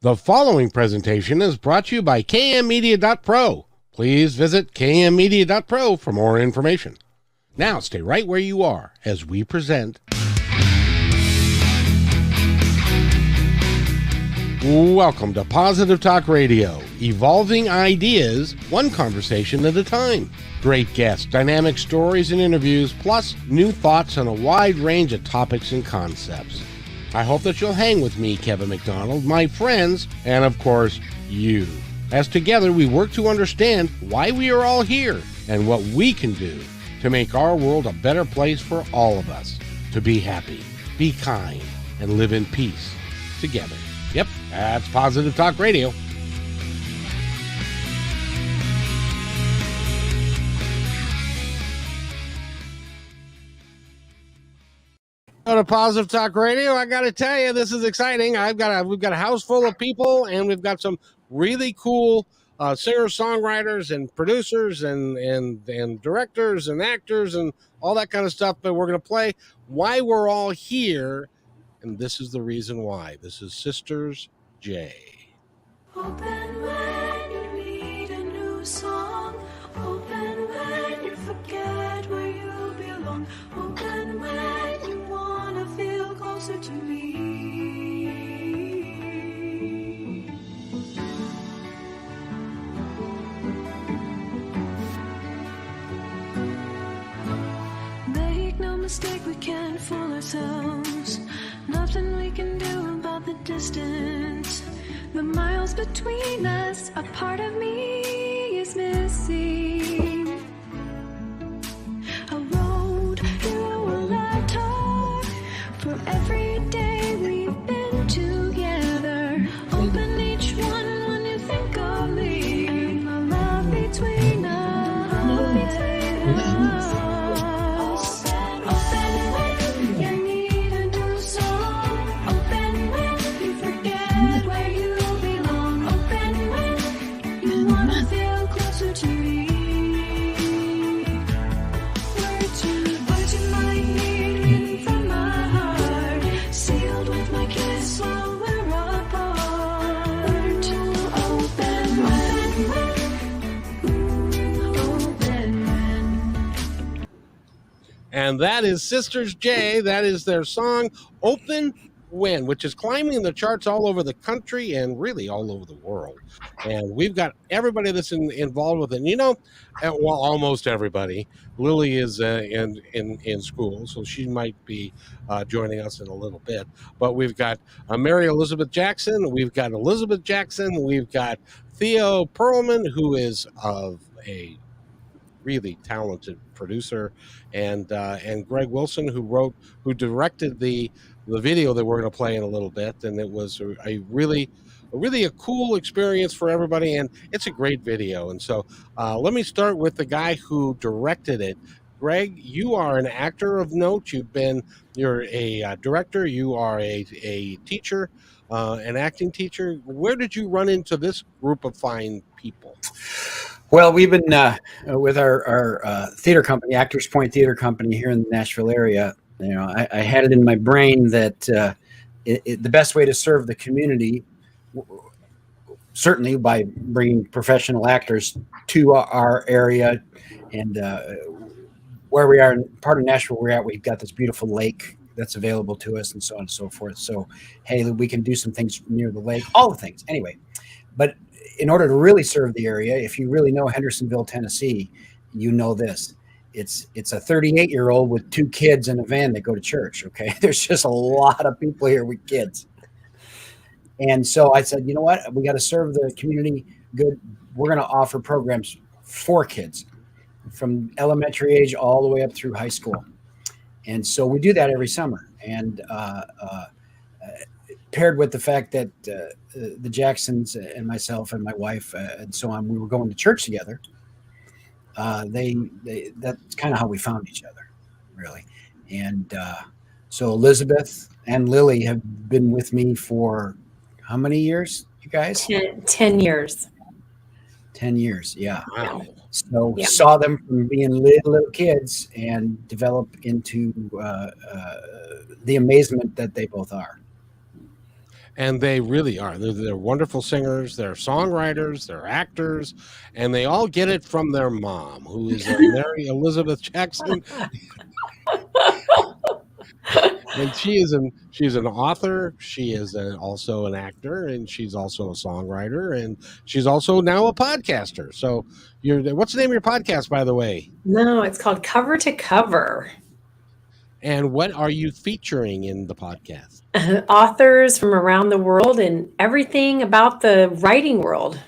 The following presentation is brought to you by kmmedia.pro. Please visit kmmedia.pro for more information. Now stay right where you are as we present. Welcome to Positive Talk Radio, evolving ideas, one conversation at a time. Great guests, dynamic stories and interviews, plus new thoughts on a wide range of topics and concepts. I hope that you'll hang with me, Kevin McDonald, my friends, and of course, you. As together we work to understand why we are all here and what we can do to make our world a better place for all of us. To be happy, be kind, and live in peace together. Yep, that's Positive Talk Radio. To Positive Talk Radio, I got to tell you, this is exciting. We've got a house full of people, and we've got some really cool singers, songwriters, and producers, and directors, and actors, and all that kind of stuff. But we're going to play why we're all here, and this is the reason why. This is Sisters J. Open when you need a new song. Open when you forget where you belong. Open when you want to feel closer to me. Make no mistake, we can't fool ourselves. Nothing we can do about the distance. The miles between us, a part of me is missing. A road you will I talk for every day we've been together. Open each one when you think of me. And the love between us. Open when you need a new song. Open when you forget where you belong. Open when you want to feel closer to me. Words you might need written from my heart, sealed with my kiss while we're apart. Learn to open when. And that is Sisters J. That is their song, Open When, which is climbing the charts all over the country and really all over the world. And we've got everybody that's involved with it. And well, almost everybody. Lily is in school, so she might be joining us in a little bit. But we've got Mary Elisabeth Jackson. We've got Elizabeth Jackson. We've got Theo Perlman, who is of a really talented producer, and Greg Wilson, who directed the video that we're going to play in a little bit. And it was a really a cool experience for everybody, and it's a great video. And so let me start with the guy who directed it. Greg, you are an actor of note. You're a director. You are a teacher, an acting teacher. Where did you run into this group of fine people? Well, we've been with our theater company, Actors Point Theater Company here in the Nashville area. I had it in my brain that the best way to serve the community, certainly by bringing professional actors to our area, and where we are, part of Nashville we're at, we've got this beautiful lake that's available to us, and so on and so forth. So, hey, we can do some things near the lake, all the things. Anyway, but in order to really serve the area, if you really know Hendersonville, Tennessee, you know this. It's a 38-year-old with 2 kids in a van that go to church, okay? There's just a lot of people here with kids. And so I said, you know what? We got to serve the community good. We're going to offer programs for kids from elementary age all the way up through high school. And so we do that every summer. And paired with the fact that the Jacksons and myself and my wife and so on, we were going to church together. That's kind of how we found each other, really. And so Elisabeth and Lily have been with me for how many years, you guys? 10 years. 10 years, yeah. Wow. So saw them from being little kids and develop into the amazement that they both are. And they really are. They're wonderful singers, they're songwriters, they're actors, and they all get it from their mom, who is Mary Elizabeth Jackson. And she's an author. She is also an actor, and she's also a songwriter, and she's also now a podcaster. So, what's the name of your podcast, by the way? No, it's called Cover to Cover. And what are you featuring in the podcast? Authors from around the world and everything about the writing world.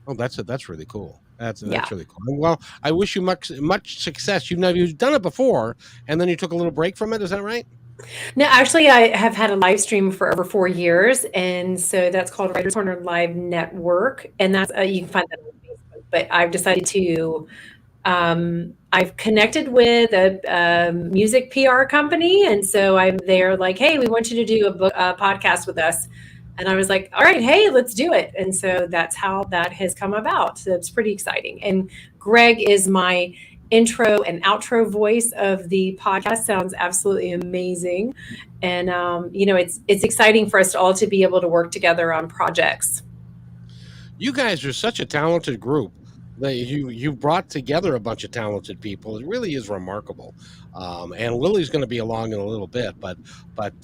Oh, that's really cool. That's Yeah. really cool. Well, I wish you much success. You've done it before, and then you took a little break from it. Is that right? No, actually, I have had a live stream for over 4 years, and so that's called Writers Corner Live Network, and that's you can find that on Facebook. But I've decided to I've connected with a music PR company, and so they're like, "Hey, we want you to do a podcast with us." And I was like, "All right, hey, let's do it." And so that's how that has come about. So it's pretty exciting. And Greg is my intro and outro voice of the podcast. Sounds absolutely amazing. And it's exciting for us all to be able to work together on projects. You guys are such a talented group. That you brought together a bunch of talented people. It really is remarkable. And Lily's going to be along in a little bit, but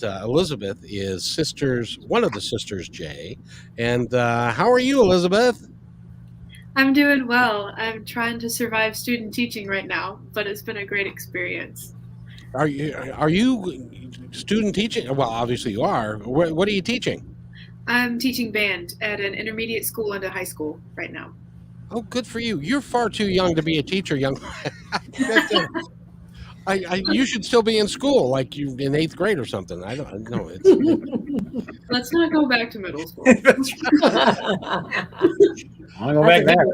Elisabeth is one of the sisters, Jay. And how are you, Elisabeth? I'm doing well. I'm trying to survive student teaching right now, but it's been a great experience. Are you student teaching? Well, obviously you are. What are you teaching? I'm teaching band at an intermediate school and a high school right now. Oh, good for you. You're far too young to be a teacher, young. You should still be in school, like you in 8th grade or something. I don't know. Let's not go back to middle school. I'll go back there.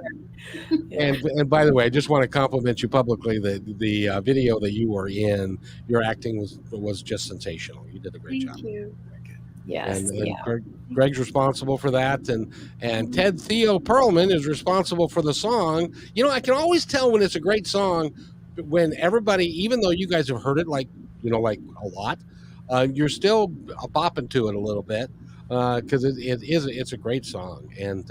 And by the way, I just want to compliment you publicly. The video that you were in, your acting was just sensational. You did a great job. Thank you. Yes. And Greg's responsible for that, and Ted Theo Perlman is responsible for the song. I can always tell when it's a great song when everybody, even though you guys have heard it like a lot, you're still bopping to it a little bit because it's a great song. And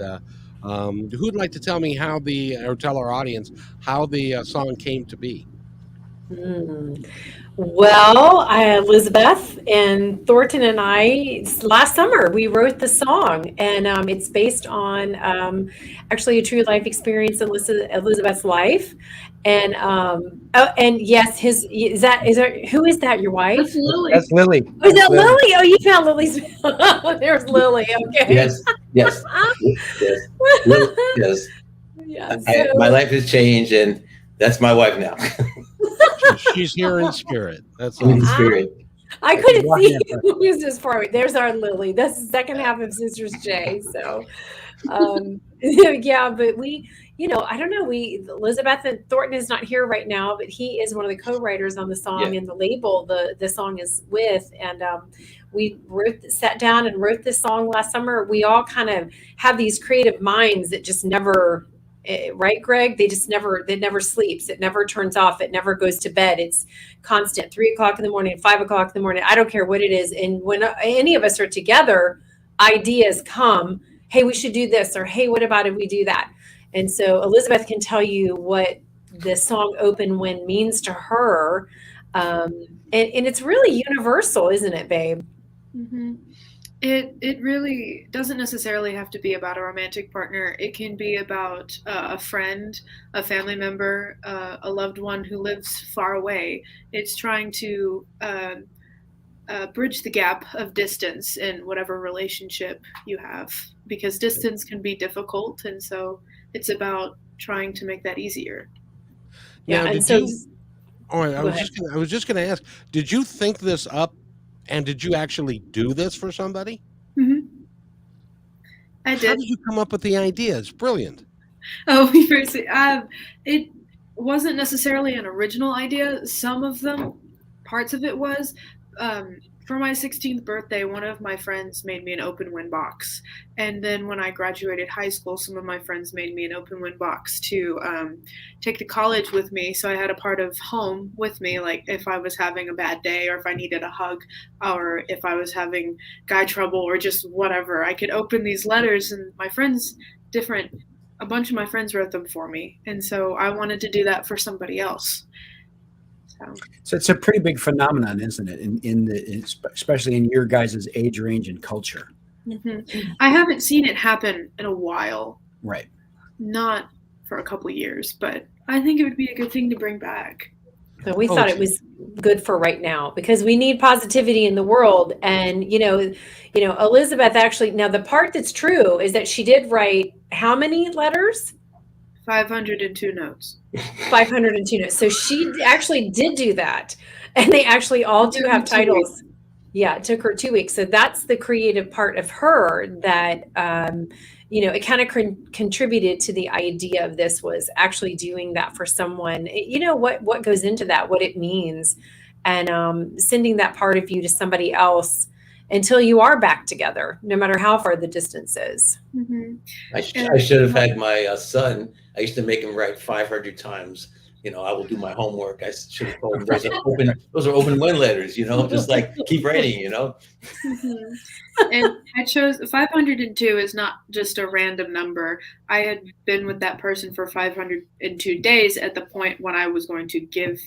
who'd like to tell me or tell our audience how the song came to be? Well, Elisabeth and Thornton and I, last summer, we wrote the song, and it's based on actually a true life experience in Elisabeth's life. And and yes, who is that? Your wife? That's Lily. That's Lily. Oh, is that Lily? Oh, you found Lily's. There's Lily. Okay. Yes. Yes. Yeah. My life has changed, and that's my wife now. She's here in spirit. That's In all. spirit. I couldn't see who's this far away. There's our Lily. That's the second half of Sisters J. So, yeah, but we, I don't know. Elisabeth and Thornton is not here right now, but he is one of the co-writers on the song and the label the song is with. And we sat down and wrote this song last summer. We all kind of have these creative minds that just never. Right, Greg? It never sleeps. It never turns off. It never goes to bed. It's constant. 3 o'clock in the morning, 5 o'clock in the morning. I don't care what it is. And when any of us are together, ideas come. Hey, we should do this, or hey, what about if we do that? And so Elisabeth can tell you what the song "Open Wind" means to her, and it's really universal, isn't it, babe? Mm-hmm. It really doesn't necessarily have to be about a romantic partner. It can be about a friend, a family member, a loved one who lives far away. It's trying to bridge the gap of distance in whatever relationship you have, because distance can be difficult, and so it's about trying to make that easier. Now, Yeah, and so I was just going to ask, did you think this up? And did you actually do this for somebody? Mm-hmm. I did. How did you come up with the idea? It's brilliant. Oh, it wasn't necessarily an original idea. Some of them, parts of it was. For my 16th birthday, one of my friends made me an open win box. And then when I graduated high school, some of my friends made me an open win box to take to college with me. So I had a part of home with me, like if I was having a bad day or if I needed a hug or if I was having guy trouble or just whatever. I could open these letters and my friends, a bunch of my friends wrote them for me. And so I wanted to do that for somebody else. So it's a pretty big phenomenon, isn't it? Especially in your guys' age range and culture. Mm-hmm. I haven't seen it happen in a while. Right. Not for a couple of years, but I think it would be a good thing to bring back. So we thought it was good for right now because we need positivity in the world. And, Elisabeth actually, now the part that's true is that she did write how many letters? 502 notes. 502 notes. So she actually did do that. And they actually all do have titles. Yeah, it took her 2 weeks. So that's the creative part of her that, it kind of contributed to the idea of this was actually doing that for someone, what goes into that, what it means, and sending that part of you to somebody else until you are back together, no matter how far the distance is. Mm-hmm. I should have had my son. I used to make him write 500 times. I will do my homework. I should have told him those are open win letters, just like keep writing, Mm-hmm. And I chose 502 is not just a random number. I had been with that person for 502 days at the point when I was going to give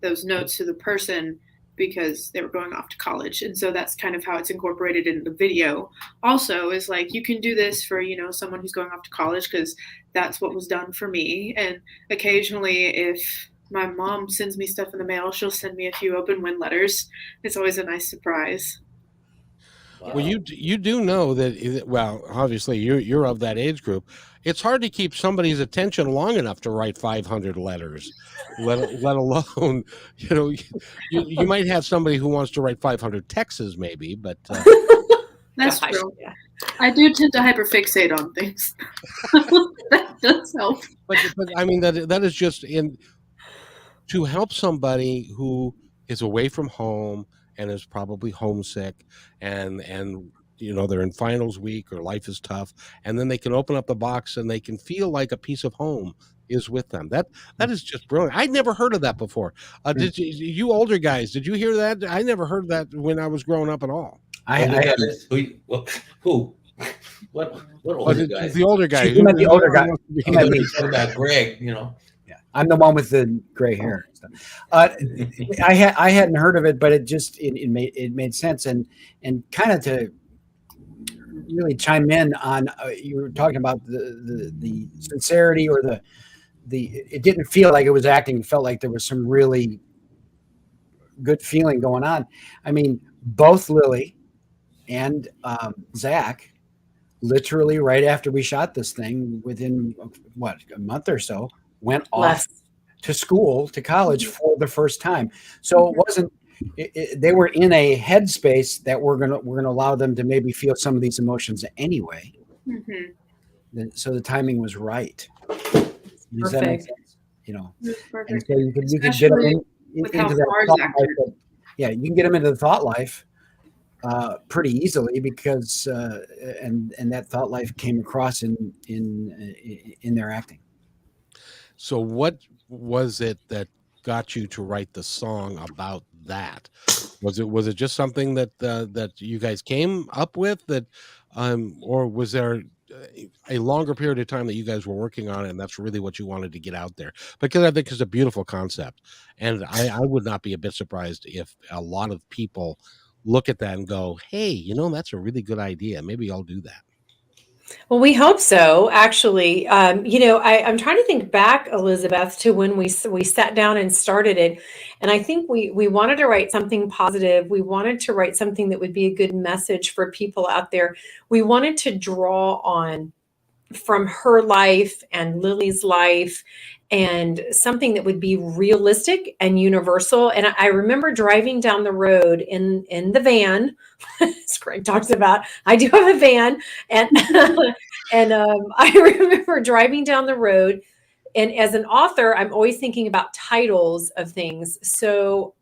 those notes to the person because they were going off to college. And so that's kind of how it's incorporated in the video. Also is like, you can do this for, someone who's going off to college because that's what was done for me. And occasionally if my mom sends me stuff in the mail, she'll send me a few open win letters. It's always a nice surprise. Wow. Well, you do know that, well, obviously you're of that age group. It's hard to keep somebody's attention long enough to write 500 letters, let alone, you might have somebody who wants to write 500 texts maybe, but. That's true. Yeah. I do tend to hyperfixate on things. That does help. But I mean, that is just to help somebody who is away from home and is probably homesick and they're in finals week or life is tough, and then they can open up the box and they can feel like a piece of home is with them. That is just brilliant. I'd never heard of that before. Did you older guys, did you hear that? I never heard that when I was growing up at all. Who? What older guy? The older guy. You meant the older guy. You said about Greg, Yeah, I'm the one with the gray hair. I hadn't heard of it, but it made sense, and kind of to really chime in on you were talking about the sincerity or the it didn't feel like it was acting. It felt like there was some really good feeling going on. I mean, both Lily and Zach, literally right after we shot this thing, within a month or so, went off to school, to college for the first time. So it wasn't. They were in a headspace that we're gonna allow them to maybe feel some of these emotions anyway. Mm-hmm. So the timing was right. Does that make sense? And so you can get them into that thought life. Yeah, you can get them into the thought life pretty easily because and that thought life came across in their acting. So what was it that got you to write the song about that? Was it just something that you guys came up with, that or was there a longer period of time that you guys were working on it and that's really what you wanted to get out there? Because I think it's a beautiful concept, and I would not be a bit surprised if a lot of people look at that and go, hey, that's a really good idea, maybe I'll do that. Well, we hope so, actually. I'm trying to think back, Elisabeth, to when we sat down and started it. And I think we wanted to write something positive. We wanted to write something that would be a good message for people out there. We wanted to draw on from her life and Lily's life, and something that would be realistic and universal. And I remember driving down the road in the van, as Greg talks about. I do have a van, and I remember driving down the road. And as an author, I'm always thinking about titles of things. So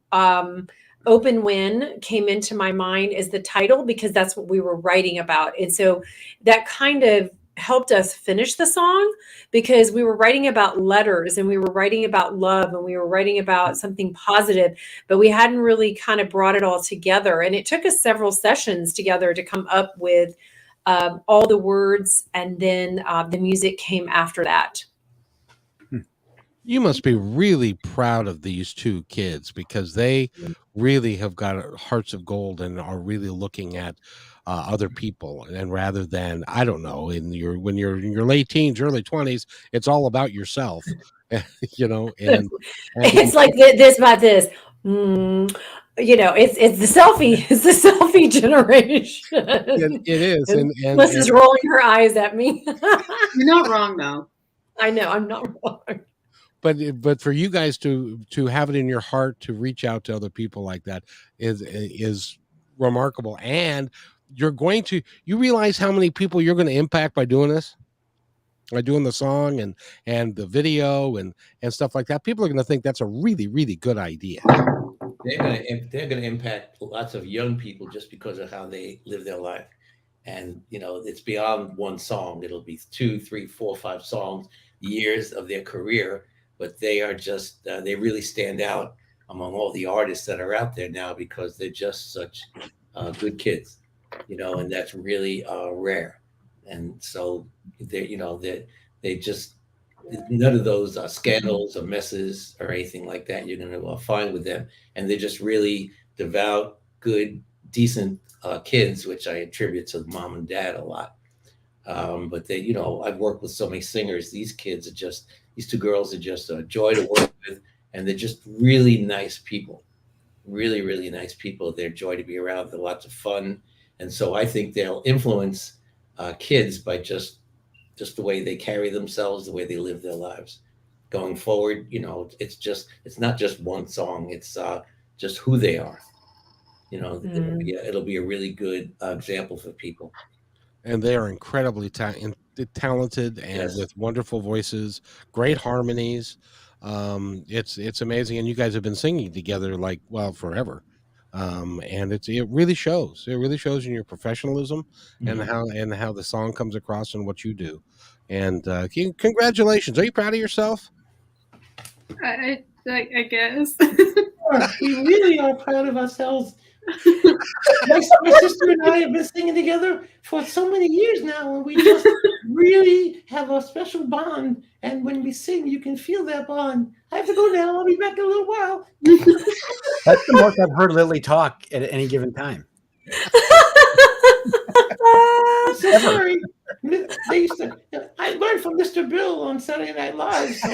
Open When came into my mind as the title because that's what we were writing about. And so that kind of helped us finish the song because we were writing about letters and we were writing about love and we were writing about something positive, but we hadn't really kind of brought it all together. And it took us several sessions together to come up with all the words, and then the music came after that. You must be really proud of these two kids because they really have got hearts of gold and are really looking at other people. And rather than, I don't know, when you're in your late teens, early 20s, it's all about yourself, you know, and It's like this by this. It's the selfie. It's the selfie generation. it is. And Melissa's rolling her eyes at me. You're not wrong, though. I know I'm not wrong. But for you guys to have it in your heart to reach out to other people like that is remarkable. And you realize how many people you're going to impact by doing this, by doing the song and the video and stuff like that. People are going to think that's a really, really good idea. They're going to impact lots of young people just because of how they live their life. And, it's beyond one song. It'll be 2, 3, 4, 5 songs, years of their career. But they are just, they really stand out among all the artists that are out there now because they're just such good kids, and that's really rare. And so they just, none of those scandals or messes or anything like that you're going to find with them. And they're just really devout, good, decent kids, which I attribute to mom and dad a lot. But they, I've worked with so many singers. These two girls are just a joy to work with, and they're just really nice people, really, really nice people. They're a joy to be around. They're lots of fun. And so I think they'll influence kids by just the way they carry themselves, the way they live their lives going forward. It's not just one song. It's just who they are. It'll be a really good example for people. And they are incredibly talented and Yes. with wonderful voices, great harmonies. It's amazing. And you guys have been singing together forever. And it really shows. It really shows in your professionalism and how the song comes across and what you do. And congratulations. Are you proud of yourself? I guess. We really are proud of ourselves. My sister and I have been singing together for so many years now, and we just really have a special bond. And when we sing, you can feel that bond. I have to go now. I'll be back in a little while. That's the most I've heard Lily talk at any given time. I'm so sorry. I learned from Mr. Bill on Saturday Night Live. So.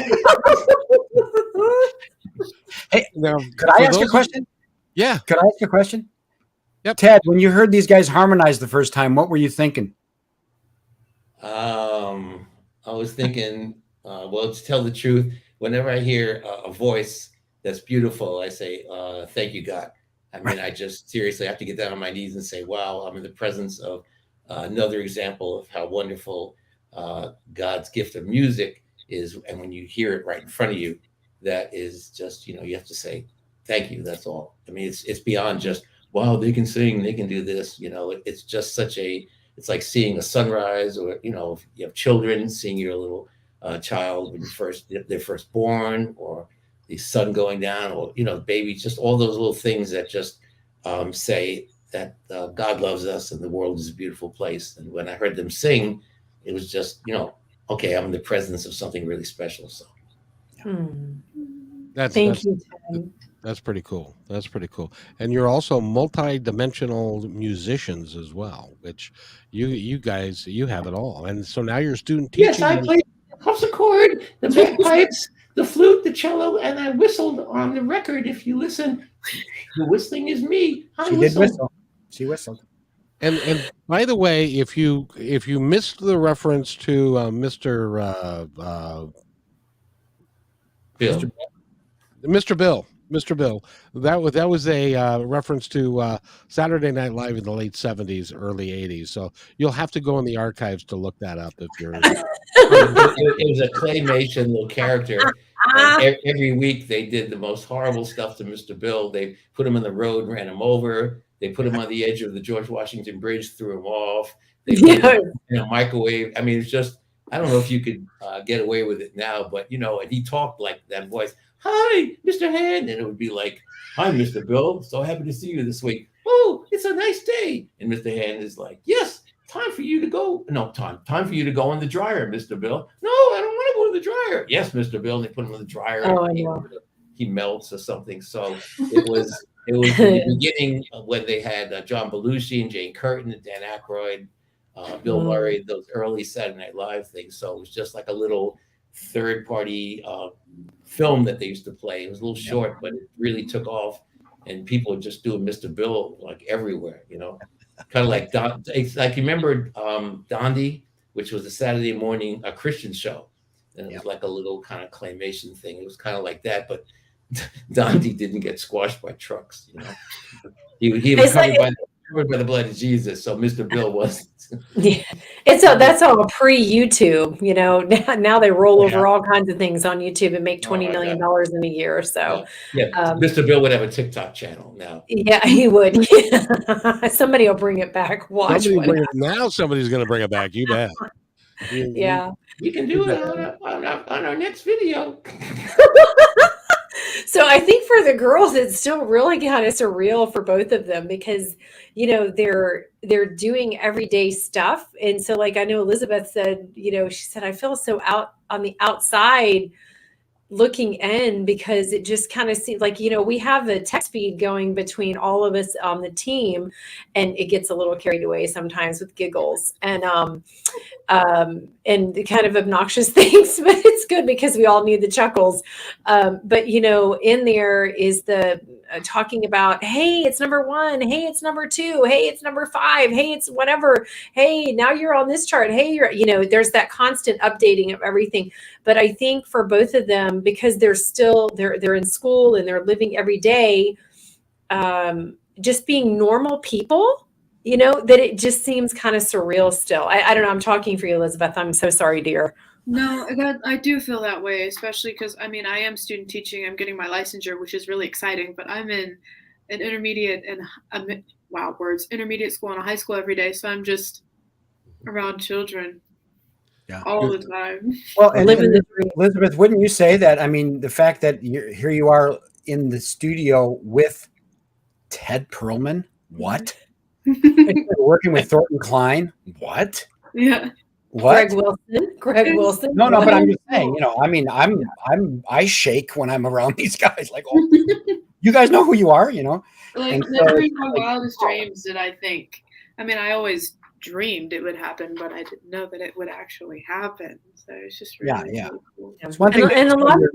Hey, Now, could I ask a question? Yeah. Could I ask a question? Yep. Ted, when you heard these guys harmonize the first time, what were you thinking? I was thinking, well, to tell the truth, whenever I hear a voice that's beautiful, I say, thank you, God. I mean, I just seriously have to get down on my knees and say, wow, I'm in the presence of another example of how wonderful God's gift of music is. And when you hear it right in front of you, that is just, you have to say, thank you. That's all. I mean, it's beyond just, wow, they can sing, they can do this. It's just it's like seeing a sunrise, or, if you have children, seeing your little child when they're first born, or the sun going down, or, babies, just all those little things that just say that God loves us and the world is a beautiful place. And when I heard them sing, it was just, okay, I'm in the presence of something really special. So. Thank you, Ted. That's pretty cool. That's pretty cool. And you're also multi-dimensional musicians as well, which you guys, you have it all. And so now you're a student teaching. Yes, I played the harpsichord, the bagpipes, the flute, the cello, and I whistled on the record. If you listen, the whistling is me. She did whistle. She whistled. And by the way, if you missed the reference to Mr. Bill. Mr. Bill, Mr. Bill. That was a reference to Saturday Night Live in the late '70s, early '80s. So you'll have to go in the archives to look that up if you're. It was a claymation little character, and every week they did the most horrible stuff to Mr. Bill. They put him in the road, ran him over. They put him on the edge of the George Washington Bridge, threw him off. They put him in a microwave. I mean, it's just, I don't know if you could get away with it now, but and he talked like that voice. Hi, Mr. Hand, and it would be like, hi, Mr. Bill. So happy to see you this week. Oh, it's a nice day. And Mr. Hand is like, yes. Time for you to go. No, time for you to go in the dryer, Mr. Bill. No, I don't want to go in the dryer. Yes, Mr. Bill. And they put him in the dryer. Oh, and he melts or something. So it was the beginning of when they had John Belushi and Jane Curtin and Dan Aykroyd, Bill Murray, those early Saturday Night Live things. So it was just like a little third-party film that they used to play. It was a little short, but it really took off, and people were just doing Mr. Bill like everywhere, Kind of like it's like, you remember Dondi, which was a Saturday morning a Christian show, and it was like a little kind of claymation thing. It was kind of like that, but Dondi didn't get squashed by trucks. He was covered by the blood of Jesus, so Mr. Bill wasn't. Yeah, that's all pre-YouTube. Now they roll over all kinds of things on YouTube and make $20 million in a year. So Mr. Bill would have a TikTok channel now. Yeah, he would. Somebody will bring it back. Watch now. Somebody's going to bring it back. You bet. Yeah, we can do it on our next video. So I think for the girls, it's still really kind of surreal for both of them because, they're doing everyday stuff. And so like, I know Elisabeth said, she said, I feel so out on the outside looking in because it just kind of seems like, we have the text feed going between all of us on the team and it gets a little carried away sometimes with giggles and the kind of obnoxious things, but it's good because we all need the chuckles. But in there is the talking about, hey, it's number 1. Hey, it's number 2. Hey, it's number 5. Hey, it's whatever. Hey, now you're on this chart. Hey, there's that constant updating of everything. But I think for both of them, because they're in school and they're living every day, just being normal people, that it just seems kind of surreal still. I don't know. I'm talking for you, Elisabeth. I'm so sorry, dear. No, I do feel that way, especially because, I am student teaching. I'm getting my licensure, which is really exciting, but I'm in an intermediate intermediate school and a high school every day. So I'm just around children all the time. Well, and Elisabeth, wouldn't you say that, the fact that here you are in the studio with Ted Perlman, what? Working with Thornton Klein, what? Yeah. What? Greg Wilson. No, but I'm just saying, I shake when I'm around these guys. Like, oh, you guys know who you are, Like, never in my wildest dreams did I think. I always dreamed it would happen, but I didn't know that it would actually happen. So it's just really cool. It's one thing. And a lot of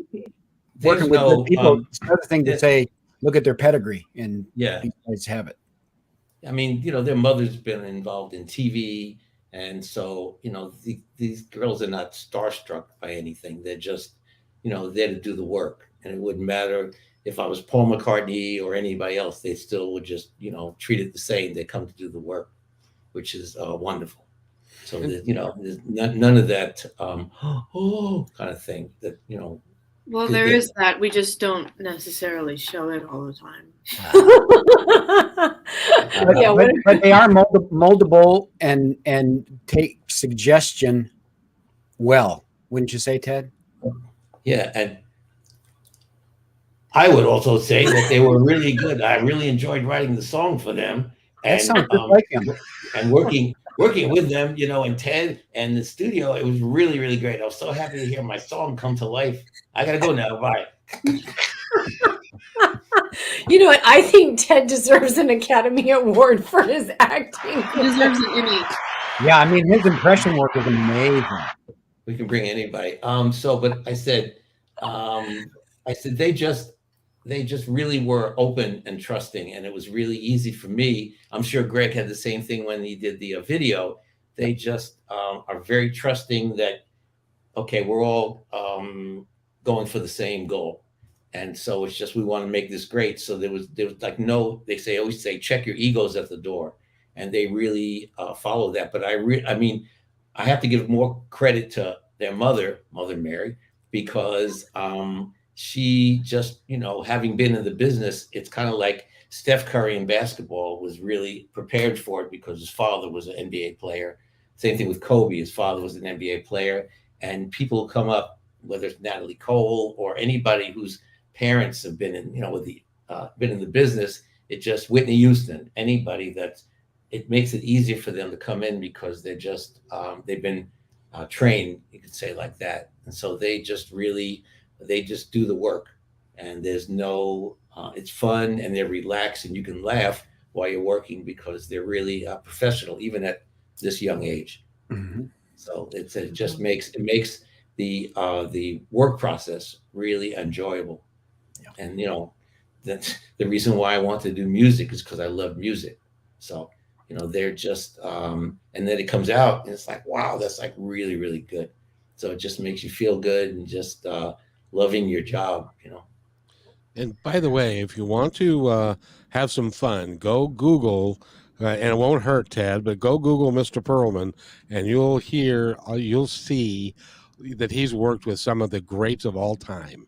working with people. It's another thing to say, look at their pedigree, and these guys have it. Their mother's been involved in TV. And so, these girls are not starstruck by anything. They're just, there to do the work. And it wouldn't matter if I was Paul McCartney or anybody else. They still would just, treat it the same. They come to do the work, which is wonderful. So, there's none of that, kind of thing that, Well, there is that. We just don't necessarily show it all the time. But they are moldable and take suggestion well, wouldn't you say, Ted? Yeah, and I would also say that they were really good. I really enjoyed writing the song for them, and and working with them, and Ted and the studio. It was really, really great. I was so happy to hear my song come to life. I gotta go now. Bye. You know what? I think Ted deserves an Academy Award for his acting. He deserves an Emmy. Yeah, his impression work is amazing. We can bring anybody. But I said they just really were open and trusting, and it was really easy for me. I'm sure Greg had the same thing when he did the video. They just are very trusting that, okay, we're all going for the same goal. And so it's just we want to make this great. So there was like no, they always say check your egos at the door, and they really follow that. But I mean, I have to give more credit to their Mother Mary, because she just, having been in the business, it's kind of like Steph Curry in basketball was really prepared for it because his father was an NBA player. Same thing with Kobe. His father was an NBA player. And people come up, whether it's Natalie Cole or anybody whose parents have been in, been in the business. It just Whitney Houston, anybody it makes it easier for them to come in because they're just, they've been trained, you could say like that. And so they just do the work, and there's no, it's fun and they're relaxed and you can laugh while you're working because they're really professional, even at this young age. Mm-hmm. So it just makes the work process really enjoyable. Yeah. And that's the reason why I want to do music, is because I love music. So they're just and then it comes out and it's like, wow, that's like really, really good. So it just makes you feel good and just loving your job. And by the way, if you want to have some fun, go Google, and it won't hurt, Ted, but go Google Mr. Perlman, and you'll see that he's worked with some of the greats of all time.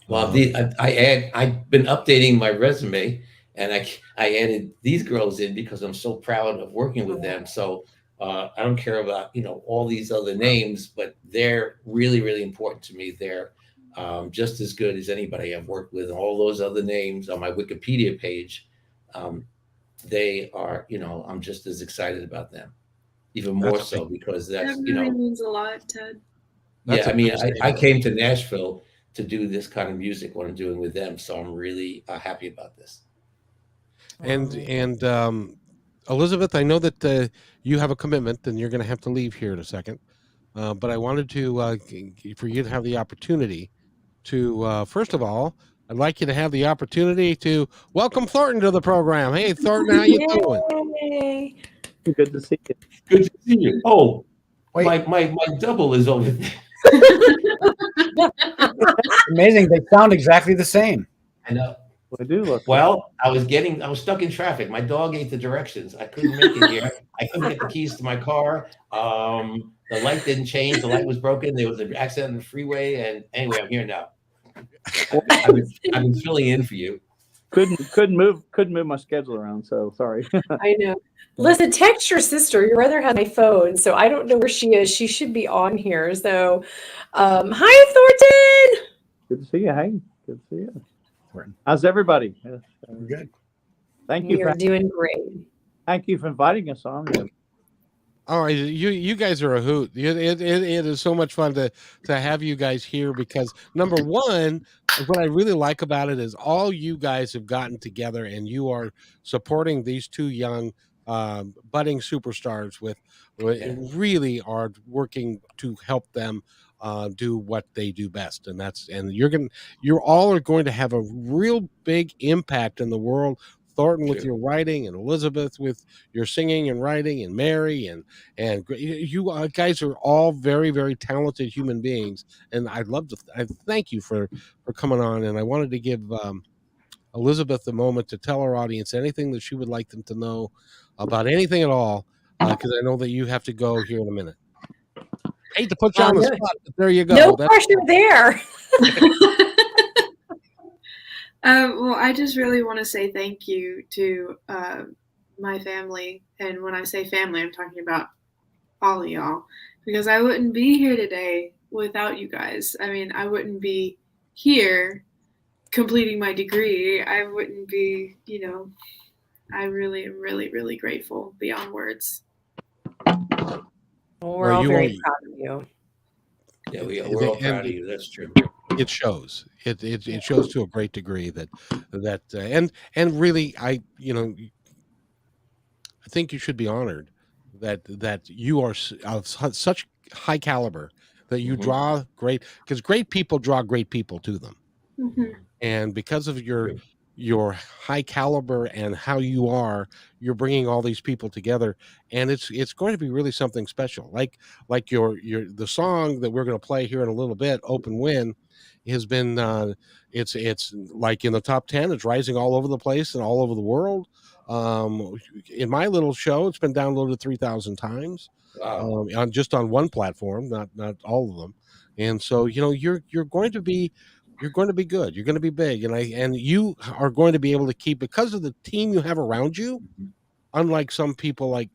Well, I've been updating my resume, and I added these girls in because I'm so proud of working with them. So I don't care about all these other names, but they're really, really important to me. They're just as good as anybody I've worked with. And all those other names on my Wikipedia page, they are, I'm just as excited about them, even more so because that's, that really means a lot, Ted. Yeah, I mean, I came to Nashville to do this kind of music, what I'm doing with them, so I'm really happy about this. And Elisabeth, I know that you have a commitment and you're going to have to leave here in a second, but I wanted to for you to have the opportunity to first of all, I'd like you to have the opportunity to welcome Thornton to the program. Hey, Thornton, how you doing? Good to see you. Good to see you. Oh, my double is over there. Amazing. They sound exactly the same. I know. I do look. Well, I was stuck in traffic. My dog ate the directions. I couldn't make it here. I couldn't get the keys to my car. The light didn't change. The light was broken. There was an accident on the freeway. And anyway, I'm here now. I've been filling in for you. Couldn't move my schedule around. So sorry. I know. Listen, text your sister. Your brother has my phone, so I don't know where she is. She should be on here. So, hi, Thornton. Good to see you. Hey, good to see you. How's everybody? We're good. Thank you. You're doing great. Thank you for inviting us on. All right, you guys are a hoot. It is so much fun to have you guys here because number one, what I really like about it is all you guys have gotten together and you are supporting these two young budding superstars with really are working to help them do what they do best, and you're all are going to have a real big impact in the world. Thornton with your writing, and Elisabeth with your singing and writing, and Mary and you guys are all very, very talented human beings, and I thank you for coming on. And I wanted to give Elisabeth a moment to tell our audience anything that she would like them to know about anything at all, because I know that you have to go here in a minute. I hate to put you on the spot, but there you go. No pressure there. Well, I just really want to say thank you to my family. And when I say family, I'm talking about all of y'all, because I wouldn't be here today without you guys. I mean, I wouldn't be here completing my degree. I wouldn't be, I really am really, really grateful beyond words. Well, we're all very proud of you. Yeah, we're all proud of you. That's true. It shows. It shows to a great degree that and really I think you should be honored that you are of such high caliber that you draw because great people draw great people to them. Mm-hmm. And because of your high caliber and how you're bringing all these people together, and it's going to be really something special. Like the song that we're going to play here in a little bit, Open Win, has been it's like in the top 10. It's rising all over the place and all over the world. In my little show, it's been downloaded 3,000 times. Wow. On one platform, not all of them. And so you're going to be good. You're going to be big, and you are going to be able to keep, because of the team you have around you. Unlike some people like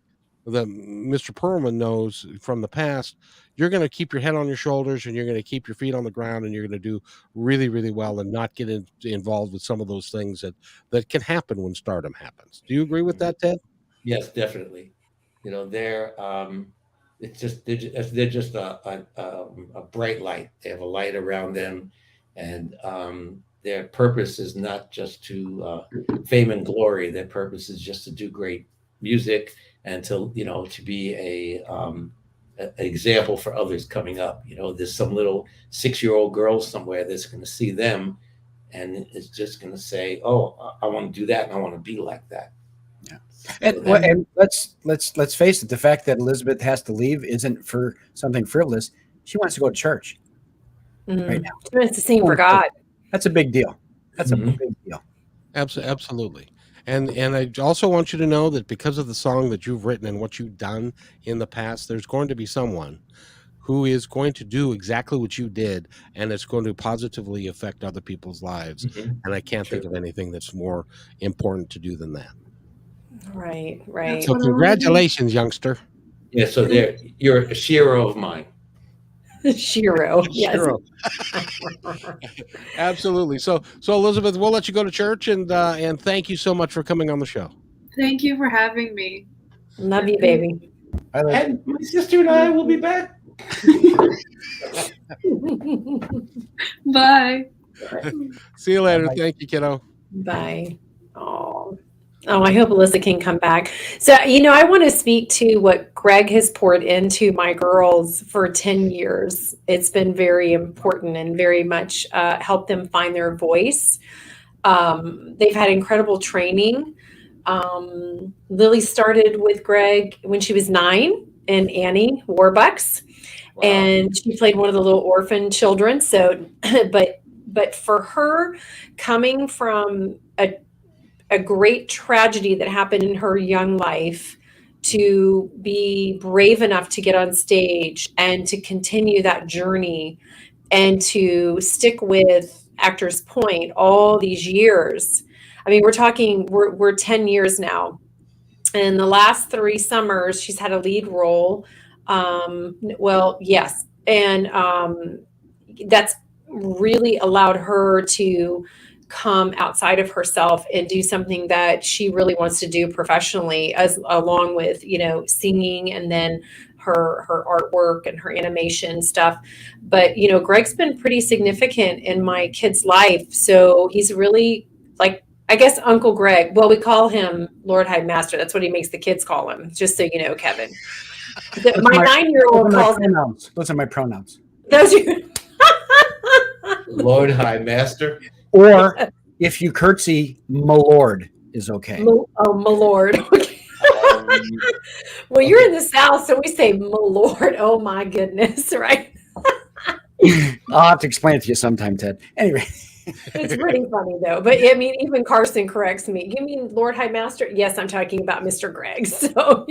the Mr. Perlman knows from the past, you're going to keep your head on your shoulders and you're going to keep your feet on the ground, and you're going to do really, really well and not get involved with some of those things that can happen when stardom happens. Do you agree with that, Ted? Yes, definitely. They're they're just a bright light. They have a light around them, and their purpose is not just to fame and glory. Their purpose is just to do great music and to be an example for others coming up. There's some little 6-year-old girl somewhere that's going to see them, and it's just going to say, "Oh, I want to do that, and I want to be like that." Yeah. And let's face it, the fact that Elisabeth has to leave isn't for something frivolous. She wants to go to church right now. She wants to sing for God. That's a big deal. That's a big deal. Absolutely. And I also want you to know that because of the song that you've written and what you've done in the past, there's going to be someone who is going to do exactly what you did, and it's going to positively affect other people's lives. And I can't think of anything that's more important to do than that. Right. So congratulations, youngster. Yeah, so you're a hero of mine. Shiro. Yes. Shiro. Absolutely. So Elisabeth, we'll let you go to church, and thank you so much for coming on the show. Thank you for having me. Love you, baby. And my sister and I will be back. Bye. See you later. Thank you, kiddo. Bye. Oh, I hope Alyssa can come back. So, I want to speak to what Greg has poured into my girls for 10 years. It's been very important and very much helped them find their voice. They've had incredible training. Lily started with Greg when she was 9 in Annie Warbucks. Wow. And she played one of the little orphan children. So, but for her, coming from a great tragedy that happened in her young life, to be brave enough to get on stage and to continue that journey and to stick with Actors Point all these years. I mean, we're 10 years now. And the last 3 summers, she's had a lead role. Well, yes. And that's really allowed her to come outside of herself and do something that she really wants to do professionally, along with, singing, and then her artwork and her animation stuff. But, Greg's been pretty significant in my kid's life. So he's really, like, I guess, Uncle Greg. Well, we call him Lord High Master. That's what he makes the kids call him, just so you know, Kevin. My 9-year-old calls him. Those are my pronouns. Those are Lord High Master. Or if you curtsy, my lord is okay. My lord. Okay. Well, you're in the South, so we say my lord. Oh my goodness, right? I'll have to explain it to you sometime, Ted. Anyway. It's pretty funny though. But I mean, even Carson corrects me. You mean Lord High Master? Yes, I'm talking about Mr. Greg. So,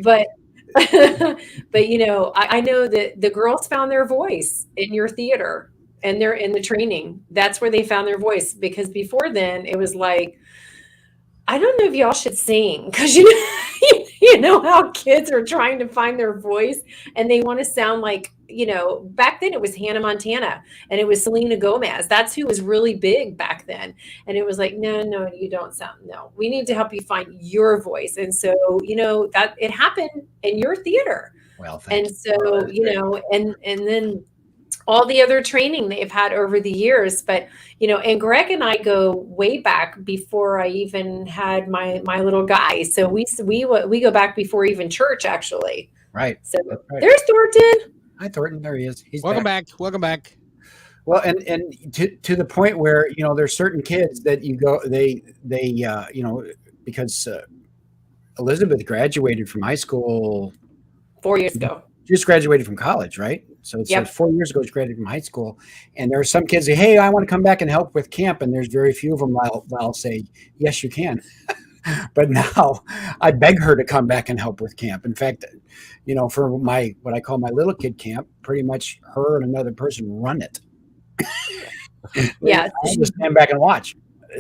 but I know that the girls found their voice in your theater. And they're in the training. That's where they found their voice, because before then it was like, I don't know if y'all should sing, because you know how kids are trying to find their voice and they want to sound like, back then it was Hannah Montana and it was Selena Gomez. That's who was really big back then. And it was like, no, you don't sound, no, we need to help you find your voice. And so, that it happened in your theater. Well, and so, and then all the other training they've had over the years. But, and Greg and I go way back before I even had my little guy. So we go back before even church, actually. Right. So right. There's Thornton. Hi, Thornton. There he is. He's Welcome back. Welcome back. Well, and to the point where, there's certain kids that you go, they because Elisabeth graduated from high school 4 years ago. just graduated from college, right? So it's Yep. like 4 years ago, she graduated from high school. And there are some kids say, hey, I want to come back and help with camp. And there's very few of them I'll say, yes, you can. But now I beg her to come back and help with camp. In fact, for what I call my little kid camp, pretty much her and another person run it. Yeah. I just stand back and watch.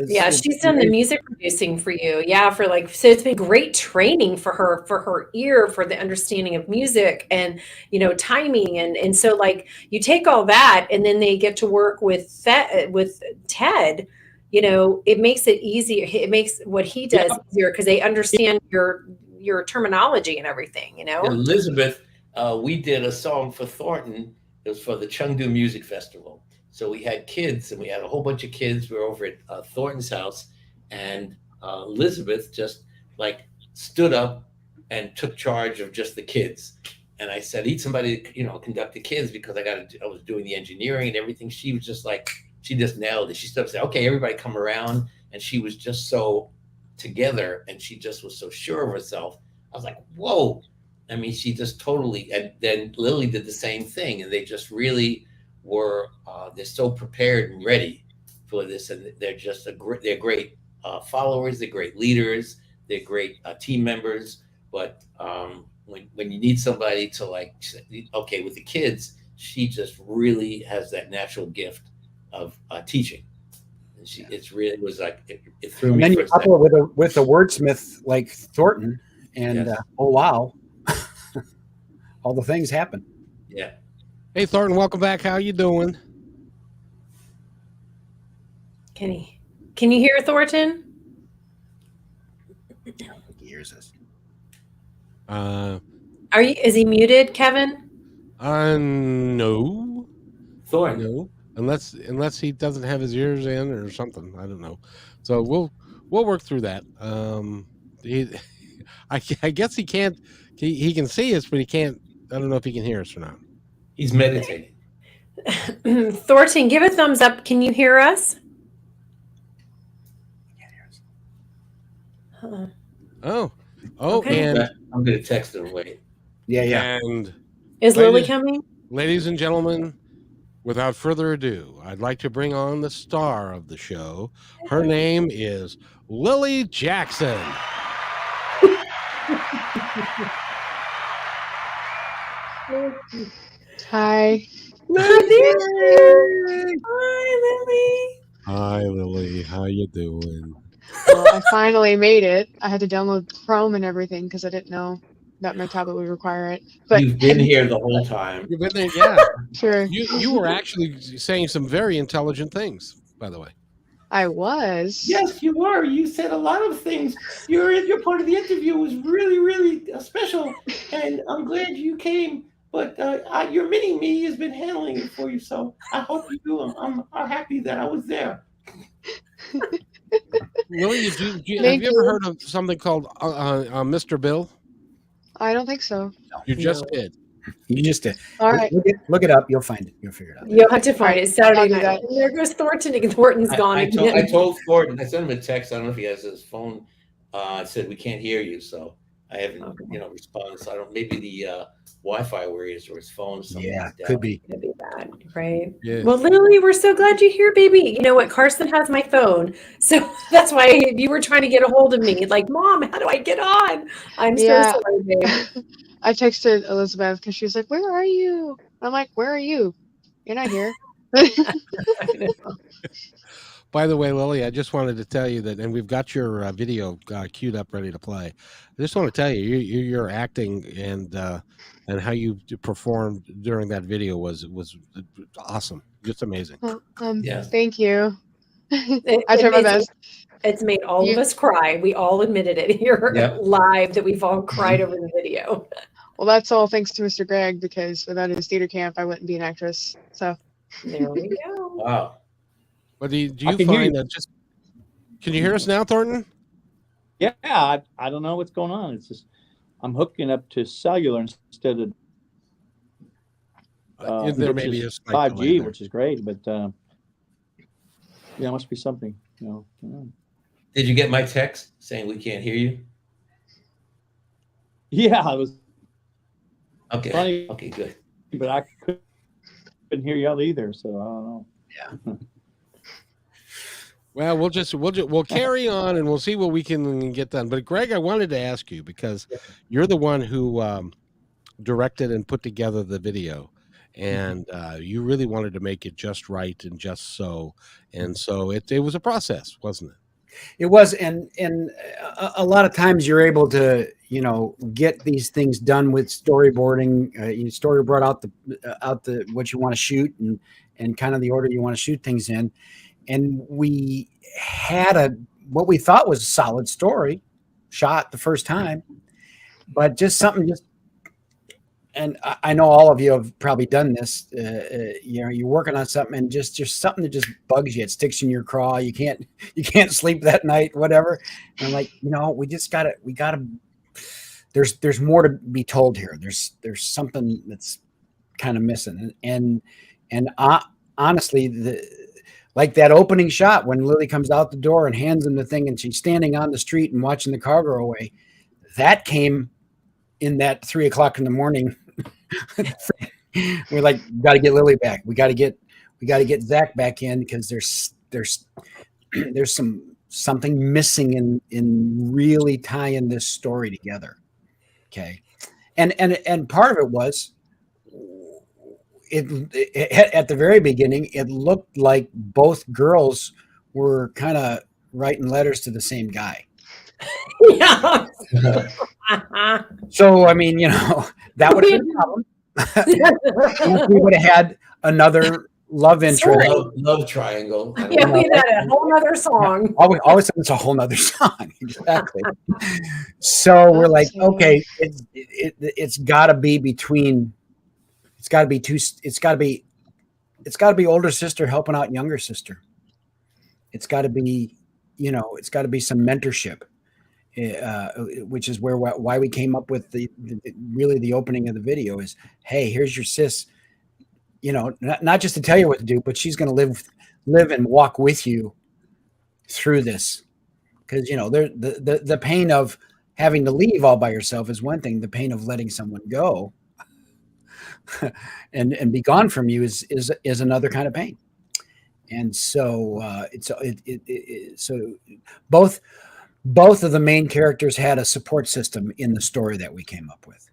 She's done the music producing for you. Yeah, so it's been great training for her ear, for the understanding of music and timing, and so like you take all that and then they get to work with Ted. It makes it easier. It makes what he does easier because they understand your terminology and everything. Elisabeth, we did a song for Thornton. It was for the Chengdu Music Festival. So we had kids, and we had a whole bunch of kids. We were over at Thornton's house, and Elisabeth just like stood up and took charge of just the kids. And I said, "Need somebody to, conduct the kids because I was doing the engineering and everything." She was just like, she just nailed it. She stood up and said, "Okay, everybody come around," and she was just so together, and she just was so sure of herself. I was like, "Whoa!" I mean, she just totally. And then Lily did the same thing, and they just really were they're so prepared and ready for this, and they're just they're great followers, they're great leaders, they're great team members. But when you need somebody to okay, with the kids, she just really has that natural gift of teaching. And it threw me. And then for you a second. couple it with a wordsmith like Thornton, and Yes. oh wow, all the things happen. Yeah. Hey, Thornton, welcome back. How you doing? Can you hear Thornton? He hears us. Is he muted, Kevin? No. Thornton. No. Unless he doesn't have his ears in or something. I don't know. So we'll work through that. I guess he can't. He can see us, but he can't. I don't know if he can hear us or not. He's meditating. Thornton, give a thumbs up. Can you hear us? Oh, Okay. and I'm going to text him. Wait. Yeah. And Is Lily coming? Ladies and gentlemen, without further ado, I'd like to bring on the star of the show. Her name is Lily Jackson. Hi. Hi, Lily. Hi, Lily. How you doing? Well, I finally made it. I had to download Chrome and everything because I didn't know that my tablet would require it. But You've been here the whole time. You've been there, yeah. Sure. You were actually saying some very intelligent things, by the way. I was. Yes, you were. You said a lot of things. Your part of the interview was really, really special, and I'm glad you came. But your mini me has been handling it for you, so I hope you do. I'm happy that I was there. Lily, have you Thank ever you. heard of something called Mr. Bill? I don't think so. You just did. You just did. All right. Look it up. You'll find it. You'll figure it out. You'll have to find it. It's Saturday I'll do night. that. And there goes Thornton. And Thornton's gone I again. told Thornton. I sent him a text. I don't know if he has his phone. I said we can't hear you, so I haven't responded. So I don't. Maybe the Wi-Fi where he is or his phone. Yeah, down. could be. Could be bad, right? Yeah. Well, Lily, we're so glad you're here, baby. You know what? Carson has my phone. So that's why you were trying to get a hold of me. Like, Mom, how do I get on? I'm Yeah. so sorry, babe. I texted Elisabeth because she was like, "Where are you?" I'm like, "Where are you? You're not here." By the way, Lily, I just wanted to tell you that, and we've got your video queued up, ready to play. I just want to tell you, your acting and how you performed during that video was awesome, just amazing. Yes. Thank you. It- I tried my it's- best. It's made all of us cry. We all admitted it here Yep. live that we've all cried over the video. Well, that's all thanks to Mr. Greg because without his theater camp, I wouldn't be an actress. So There we go. Wow. But do you I can hear find you. that just? Can you hear us now, Thornton? Yeah, I don't know what's going on. It's just I'm hooking up to cellular instead of There which may be is a slight delay 5G, there. which is great, but yeah, it must be something. Did you get my text saying we can't hear you? Yeah, I was. Okay. Funny. Okay. Good. But I couldn't hear y'all either, so I don't know. Yeah. Well, we'll carry on and we'll see what we can get done. But Greg, I wanted to ask you because you're the one who directed and put together the video, and you really wanted to make it just right and just so. And so it was a process, wasn't it? It was, and a lot of times you're able to, get these things done with storyboarding. You storyboard out the what you want to shoot and kind of the order you want to shoot things in. And we had what we thought was a solid story shot the first time, but just something and I know all of you have probably done this. You're working on something and just something that just bugs you. It sticks in your craw. You can't sleep that night, whatever. And I'm like, we gotta, there's more to be told here. There's something that's kind of missing. And honestly, like that opening shot when Lily comes out the door and hands him the thing and she's standing on the street and watching the car go away, that came in that 3 o'clock in the morning. We're like, we got to get Lily back. We got to get Zach back in because there's something missing in really tying this story together. Okay. And part of it was it at the very beginning, it looked like both girls were kind of writing letters to the same guy. Yeah. So, I mean, that would have been a problem. We would have had another love interest. Love triangle. Yeah, we had a whole other song. All of a sudden, it's a whole nother song. Exactly. So we're like, okay, it's got to be between. It's got to be two. It's got to be older sister helping out younger sister. It's got to be, it's got to be some mentorship. Which is why we came up with the opening of the video is, hey, here's your sis, not just to tell you what to do, but she's going to live and walk with you through this. Because, the pain of having to leave all by yourself is one thing. The pain of letting someone go and be gone from you is another kind of pain. And so so both of the main characters had a support system in the story that we came up with.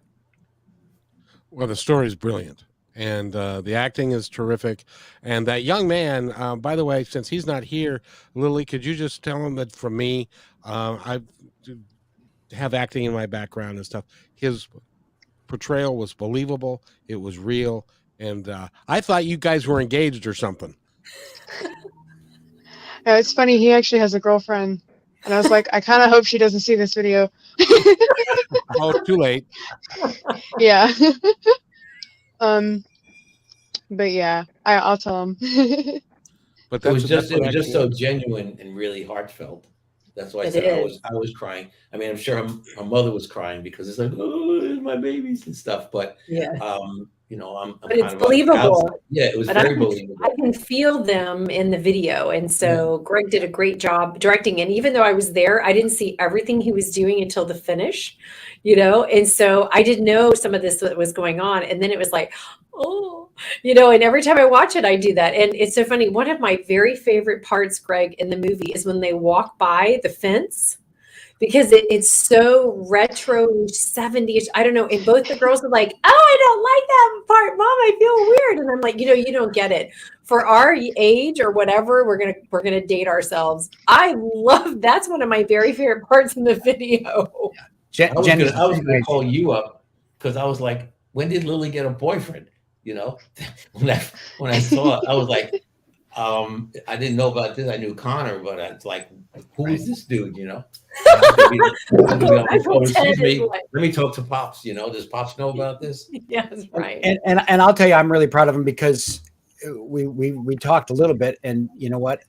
Well, the story is brilliant, and the acting is terrific. And that young man, by the way, since he's not here, Lily, could you just tell him that from me, I have acting in my background and stuff. His portrayal was believable. It was real. And I thought you guys were engaged or something. It's funny. He actually has a girlfriend. And I was like, I kind of hope she doesn't see this video. Oh, too late. Yeah. But yeah, I'll tell him. But it was just so genuine and really heartfelt. That's why I said I was crying. I mean, I'm sure her mother was crying because it's like, oh, there's my babies and stuff. But yeah, I'm but it's believable. Yeah, it was very believable. I can feel them in the video, and so Greg did a great job directing. And even though I was there, I didn't see everything he was doing until the finish, And so I didn't know some of this that was going on, and then it was like, oh, And every time I watch it, I do that, and it's so funny. One of my very favorite parts, Greg, in the movie is when they walk by the fence. Because it's so retro 70s. I don't know. And both the girls are like, oh, I don't like that part, Mom. I feel weird. And I'm like, you don't get it. For our age or whatever, we're gonna date ourselves. I love that's one of my very favorite parts in the video. I was gonna call you up because I was like, when did Lily get a boyfriend? When I saw it, I was like, I didn't know about this. I knew Connor, but it's like, who is this dude? Excuse me. Let me talk to Pops. Does Pops know about this? Yes, right. And I'll tell you, I'm really proud of him because we talked a little bit, and you know what?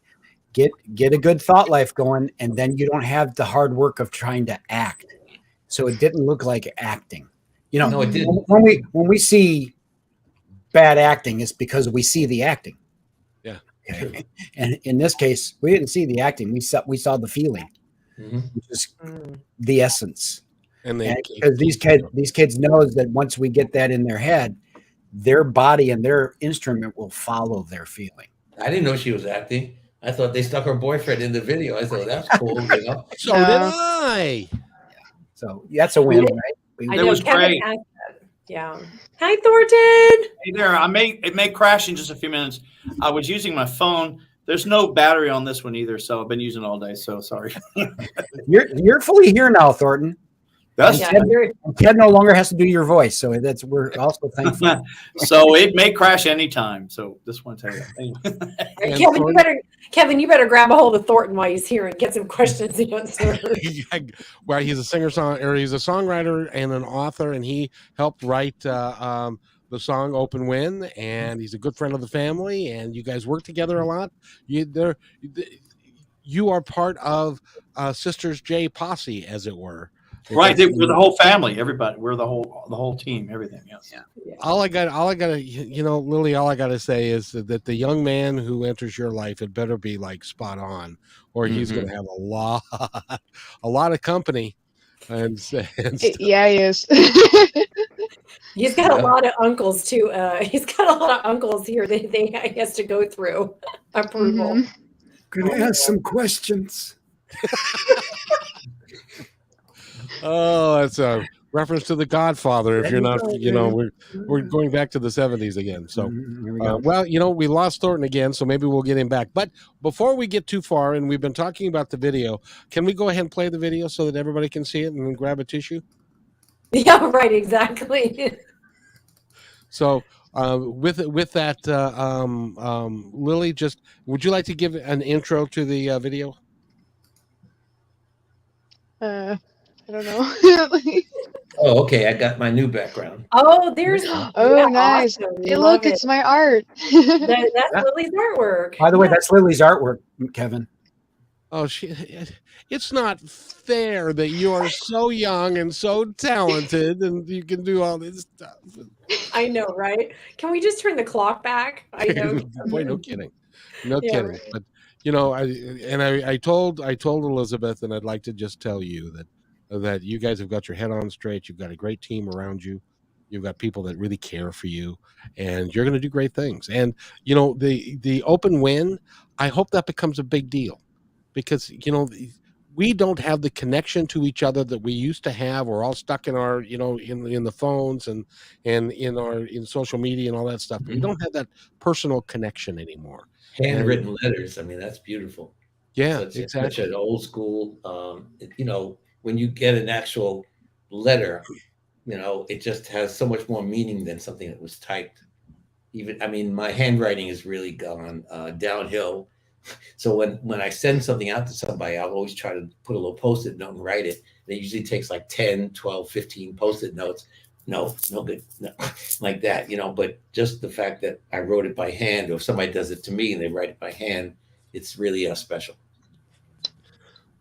Get a good thought life going, and then you don't have the hard work of trying to act. So it didn't look like acting. No, it didn't. When we see bad acting, it's because we see the acting. Yeah. Okay. And in this case, we didn't see the acting. We saw the feeling, which is the essence. And because these kids know that once we get that in their head, their body and their instrument will follow their feeling. I didn't know she was acting. I thought they stuck her boyfriend in the video. I thought that's cool, you know. So did I. So that's a win, right? I That know was Kevin great. asked that. Yeah. Hi, Thornton. Hey there, it may crash in just a few minutes. I was using my phone. There's no battery on this one either, so I've been using it all day. So sorry. You're fully here now, Thornton. That's Yeah, Ted no longer has to do your voice, so we're also thankful. so it may crash anytime. So just want to tell you. Anyway. Kevin, you better grab a hold of Thornton while he's here and get some questions answered. Well, he's a he's a songwriter and an author, and he helped write the song "Open Win," and he's a good friend of the family, and you guys work together a lot. You are part of Sisters J posse, as it were. Right, we're the whole family. Everybody, we're the whole team. Everything. Yes. Yeah. All I got to, Lily, all I got to say is that the young man who enters your life, it better be like spot on, or he's going to have a lot of company. And Yeah, he is. He's got a lot of uncles too. He's got a lot of uncles here that he has to go through approval. Can I ask some questions? Oh, that's a reference to The Godfather. If you're not, we're going back to the 70s again. So, we lost Thornton again, so maybe we'll get him back. But before we get too far, and we've been talking about the video, can we go ahead and play the video so that everybody can see it and then grab a tissue? Yeah, right, exactly. So, with that, Lily, would you like to give an intro to the video? I don't know. Oh, okay. I got my new background. Oh, there's. Oh, nice. Awesome. Hey, look, it's my art. That's Lily's artwork. By the way, that's Lily's artwork, Kevin. Oh, it's not fair that you are so young and so talented and you can do all this stuff. I know, right? Can we just turn the clock back? I know. Boy, no kidding. No kidding. But I told Elisabeth, and I'd like to just tell you that you guys have got your head on straight. You've got a great team around you. You've got people that really care for you, and you're going to do great things. And the open win, I hope that becomes a big deal, because we don't have the connection to each other that we used to have. We're all stuck in our in the phones and in social media and all that stuff. But we don't have that personal connection anymore. Handwritten letters. I mean, that's beautiful. Yeah, exactly. Such an old school. When you get an actual letter, it just has so much more meaning than something that was typed. My handwriting has really gone downhill. So when I send something out to somebody, I'll always try to put a little Post-it note and write it. And it usually takes like 10, 12, 15 Post-it notes. No good, no, like that, but just the fact that I wrote it by hand, or if somebody does it to me and they write it by hand, it's really special.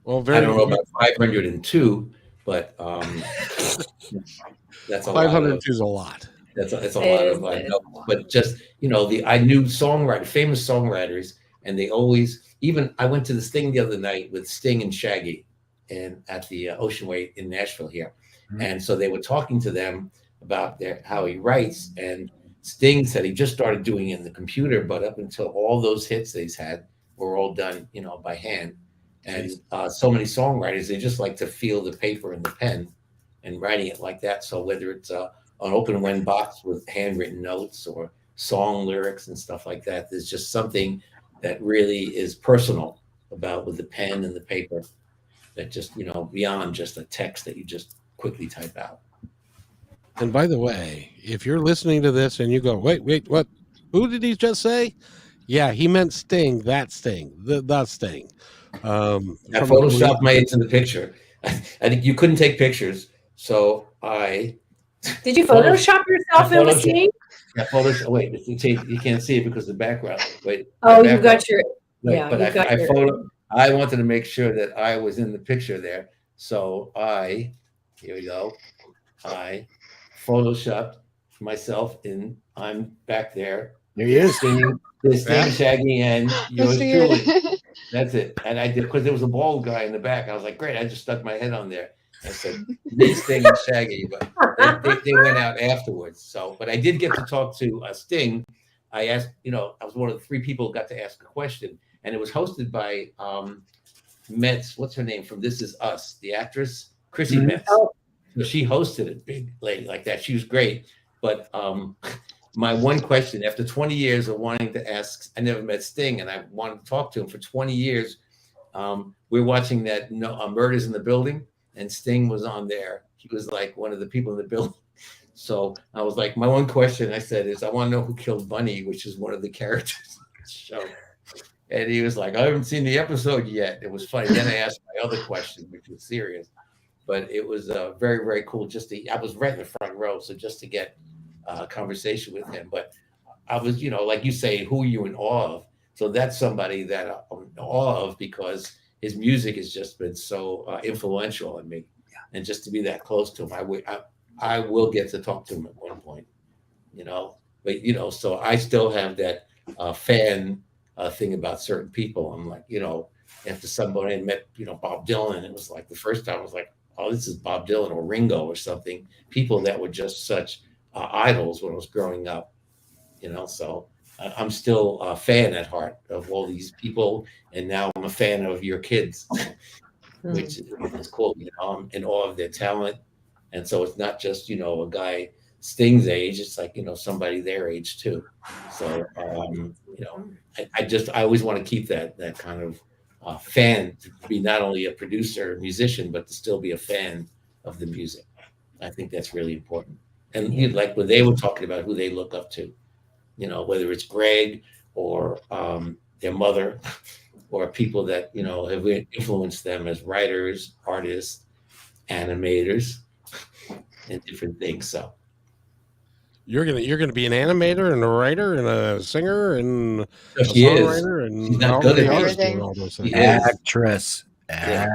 Well, I don't know about 502, but that's a 502 is a lot. It's a lot of notes. But just, I knew famous songwriters, and they always, I went to this thing the other night with Sting and Shaggy and at the Ocean Way in Nashville here. Mm-hmm. And so they were talking to them about how he writes, and Sting said he just started doing it in the computer, but up until all those hits that he's had were all done, by hand. And so many songwriters, they just like to feel the paper and the pen and writing it like that. So whether it's an open win box with handwritten notes or song lyrics and stuff like that, there's just something that really is personal about with the pen and the paper that just, beyond just a text that you just quickly type out. And by the way, if you're listening to this and you go, wait, what? Who did he just say? Yeah, he meant Sting, that Sting, the Sting. I photoshopped my into the picture. I think you couldn't take pictures, so I. Did you Photoshop yourself in with Sting? Yeah, Photoshop. Wait, you can't see it because of the background. Wait. Oh, you got your. Wait, yeah, but I wanted to make sure that I was in the picture there, so here we go. I photoshopped myself in. I'm back there. There he is, Sting. Sting, Shaggy, and yours truly. That's it. And I did, because there was a bald guy in the back. I was like, great. I just stuck my head on there. I said, me, Sting, and Shaggy, but they went out afterwards. So, but I did get to talk to Sting. I asked, I was one of the 3 people who got to ask a question, and it was hosted by Metz. What's her name from This Is Us? The actress, Chrissy Metz. So she hosted it, big lady like that. She was great. But my one question, after 20 years of wanting to ask, I never met Sting, and I wanted to talk to him for 20 years. We're watching that Murders in the Building, and Sting was on there. He was like one of the people in the building. So I was like, my one question I said is, I want to know who killed Bunny, which is one of the characters in the show. And he was like, I haven't seen the episode yet. It was funny. Then I asked my other question, which was serious. But it was very, very cool. I was right in the front row, so just to get a conversation with him. But I was, like you say, who are you in awe of? So that's somebody that I'm in awe of, because his music has just been so influential on me. And just to be that close to him, I will get to talk to him at one point, But, so I still have that fan thing about certain people. I'm like, after somebody had met, Bob Dylan, it was like the first time I was like, oh, this is Bob Dylan or Ringo or something. People that were just such idols when I was growing up, So I'm still a fan at heart of all these people. And now I'm a fan of your kids, which is cool. I'm in awe of their talent. And so it's not just, a guy Sting's age, it's like, somebody their age too. So, I always want to keep that kind of fan, to be not only a producer, musician, but to still be a fan of the music. I think that's really important. And like when they were talking about who they look up to, whether it's Greg or their mother or people that, have influenced them as writers, artists, animators, and different things. So you're gonna be an animator and a writer and a singer and a she songwriter is. and She's not good at everything. all those things. Actress. Yeah.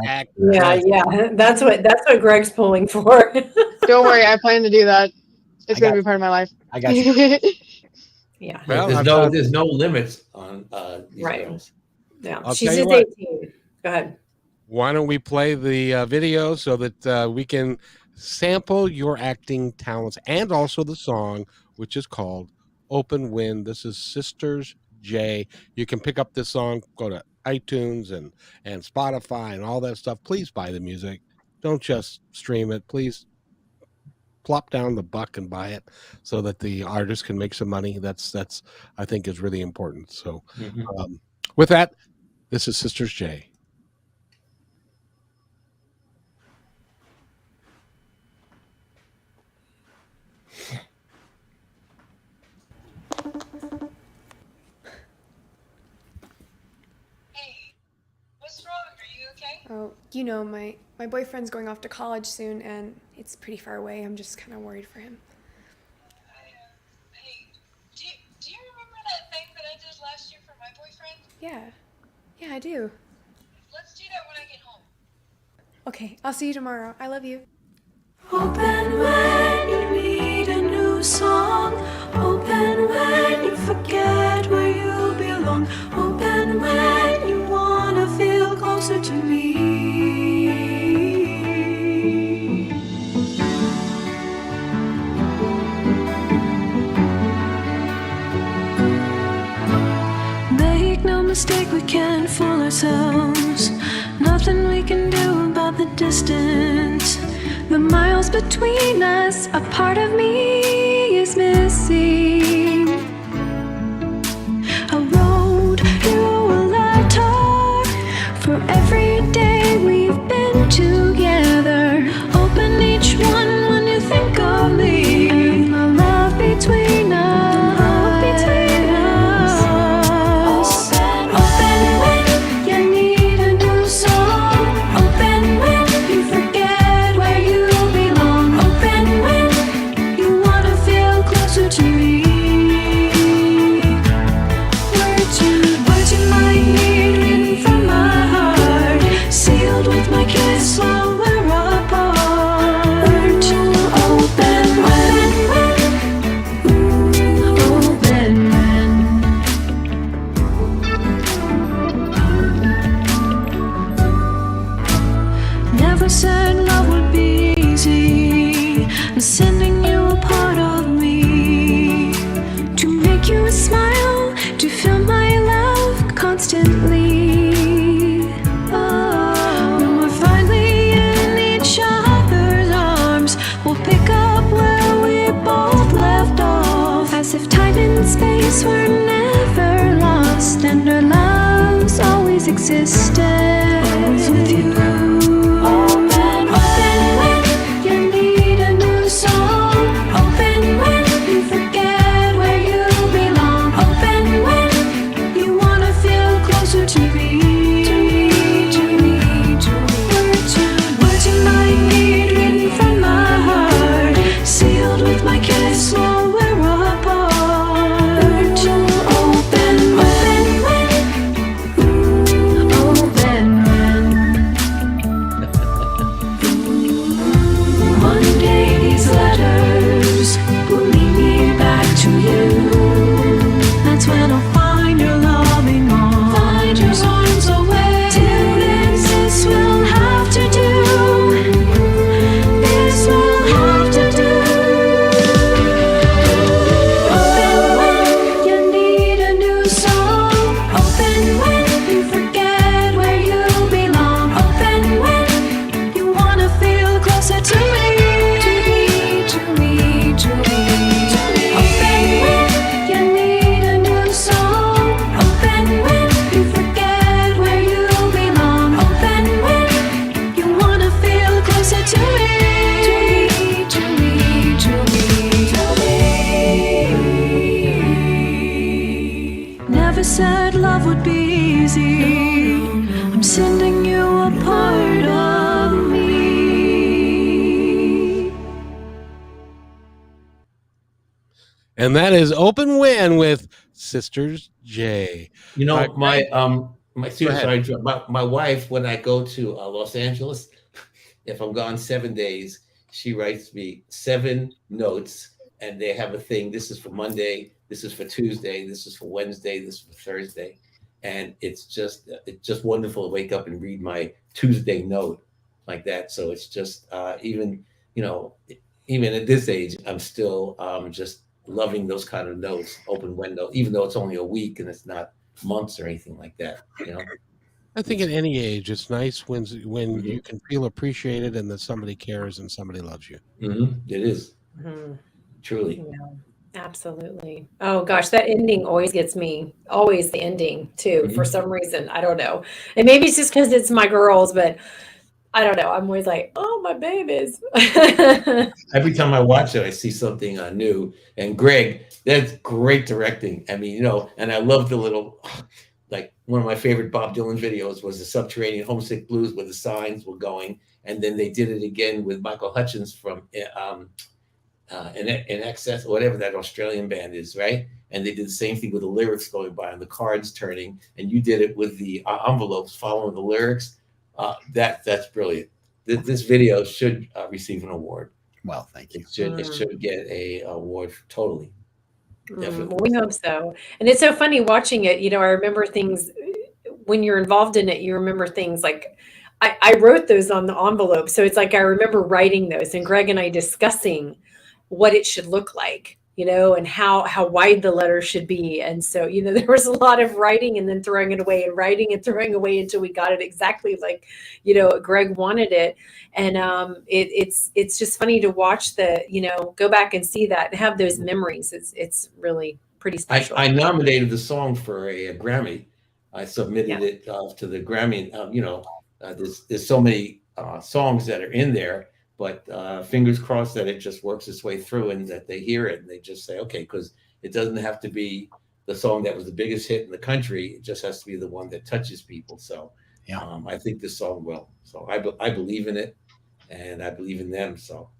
That's what Greg's pulling for. Don't worry, I plan to do that. It's going to be part of my life. I got you. Yeah. Well, there's no limits on these Right. girls. Yeah. I'll She's tell you just what. 18. Go ahead. Why don't we play the video so that we can sample your acting talents and also the song, which is called Open Wind. This is Sisters J. You can pick up this song, go to iTunes and Spotify and all that stuff. Please buy the music. Don't just stream it. Please plop down the buck and buy it so that the artist can make some money. That's I think is really important. So with that, this is Sisters J. Oh, my boyfriend's going off to college soon, and it's pretty far away. I'm just kind of worried for him. Hey, do you remember that thing that I did last year for my boyfriend? Yeah, I do. Let's do that when I get home. Okay, I'll see you tomorrow. I love you. Open when you need a new song. Open when you forget where you belong. Open when you wanna feel closer to me. Make no mistake, we can't fool ourselves. Nothing we can do about the distance. The miles between us, a part of me is missing. A road you will I talk for every day we've been together. Open each one when you think of me and the love between us. Open when you need a new song. Open when you forget where you belong. Open when you wanna feel closer to me. Words you might need written from my heart, sealed with my kiss while we're apart. Learn to open when, open when. Never said love would be guess we're never lost, and our loves always existed. Always with you. Open when you need a new song. Open when you forget where you belong. Open when you wanna feel closer to me. Words you might need written from my heart, sealed with my kiss while we're apart. Open when. One day these letters will lead me back to you. That's when I'll find your loving arms. Find your arms away. Till then, this will have to do. This will have to do. Open when you need a new song. Open when you forget where you belong. Open when you wanna feel closer to me. To me. Open when you need a new song. Open when you forget where you belong. Open when you wanna feel closer to me. Never said love would be easy. I'm sending you a part of me. And that is Open When with Sisters J. You know, Greg? my Go ahead. sorry, my wife, when I go to Los Angeles, if I'm gone 7 days, she writes me 7 notes, and they have a thing. This is for Monday. This is for Tuesday. This is for Wednesday. This is for Thursday, and it's just wonderful to wake up and read my Tuesday note like that. So it's just even at this age, I'm still just loving those kind of notes, open window, even though it's only a week and it's not months or anything like that. I think at any age, it's nice when you can feel appreciated and that somebody cares and somebody loves you. It is truly. Yeah, absolutely. Oh gosh, that ending always gets me. Always the ending too, for some reason. I don't know. And maybe it's just because it's my girls, but I don't know. I'm always like, oh, my babies. Every time I watch it, I see something new. And Greg, that's great directing. I mean, and I love the little, like one of my favorite Bob Dylan videos was the Subterranean Homesick Blues, where the signs were going. And then they did it again with Michael Hutchence from in Excess, or whatever that Australian band is, right? And they did the same thing with the lyrics going by and the cards turning. And you did it with the envelopes following the lyrics. That's brilliant. This video should receive an award. Well, thank you. It should get a award totally. Well, we hope so. And it's so funny watching it. I remember things when you're involved in it. You remember things like I wrote those on the envelope, so it's like I remember writing those, and Greg and I discussing what it should look like. And how wide the letter should be. And so, there was a lot of writing and then throwing it away and writing and throwing away until we got it exactly like, Greg wanted it. And it's just funny to watch go back and see that and have those memories. It's really pretty special. I nominated the song for a Grammy. I submitted it to the Grammy. There's so many songs that are in there. But fingers crossed that it just works its way through and that they hear it and they just say, okay, because it doesn't have to be the song that was the biggest hit in the country. It just has to be the one that touches people. So I think this song will. So I believe in it and I believe in them. So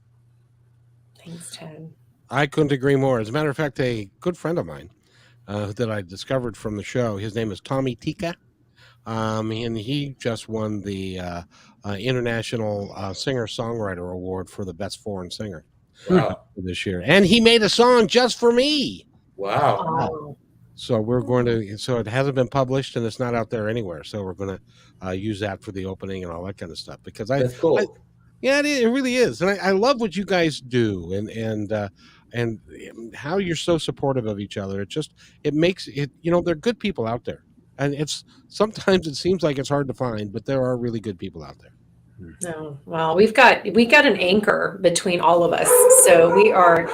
thanks, Ted. I couldn't agree more. As a matter of fact, a good friend of mine that I discovered from the show, his name is Tommy Tika. And he just won the International Singer-Songwriter Award for the Best Foreign Singer this year. And he made a song just for me. Wow. So we're going to, so it hasn't been published and it's not out there anywhere. So we're going to use that for the opening and all that kind of stuff because that's cool. Yeah, it really is. And I love what you guys do and how you're so supportive of each other. It makes it, they're good people out there. And sometimes it seems like it's hard to find, but there are really good people out there. No, well, we got an anchor between all of us, so we are.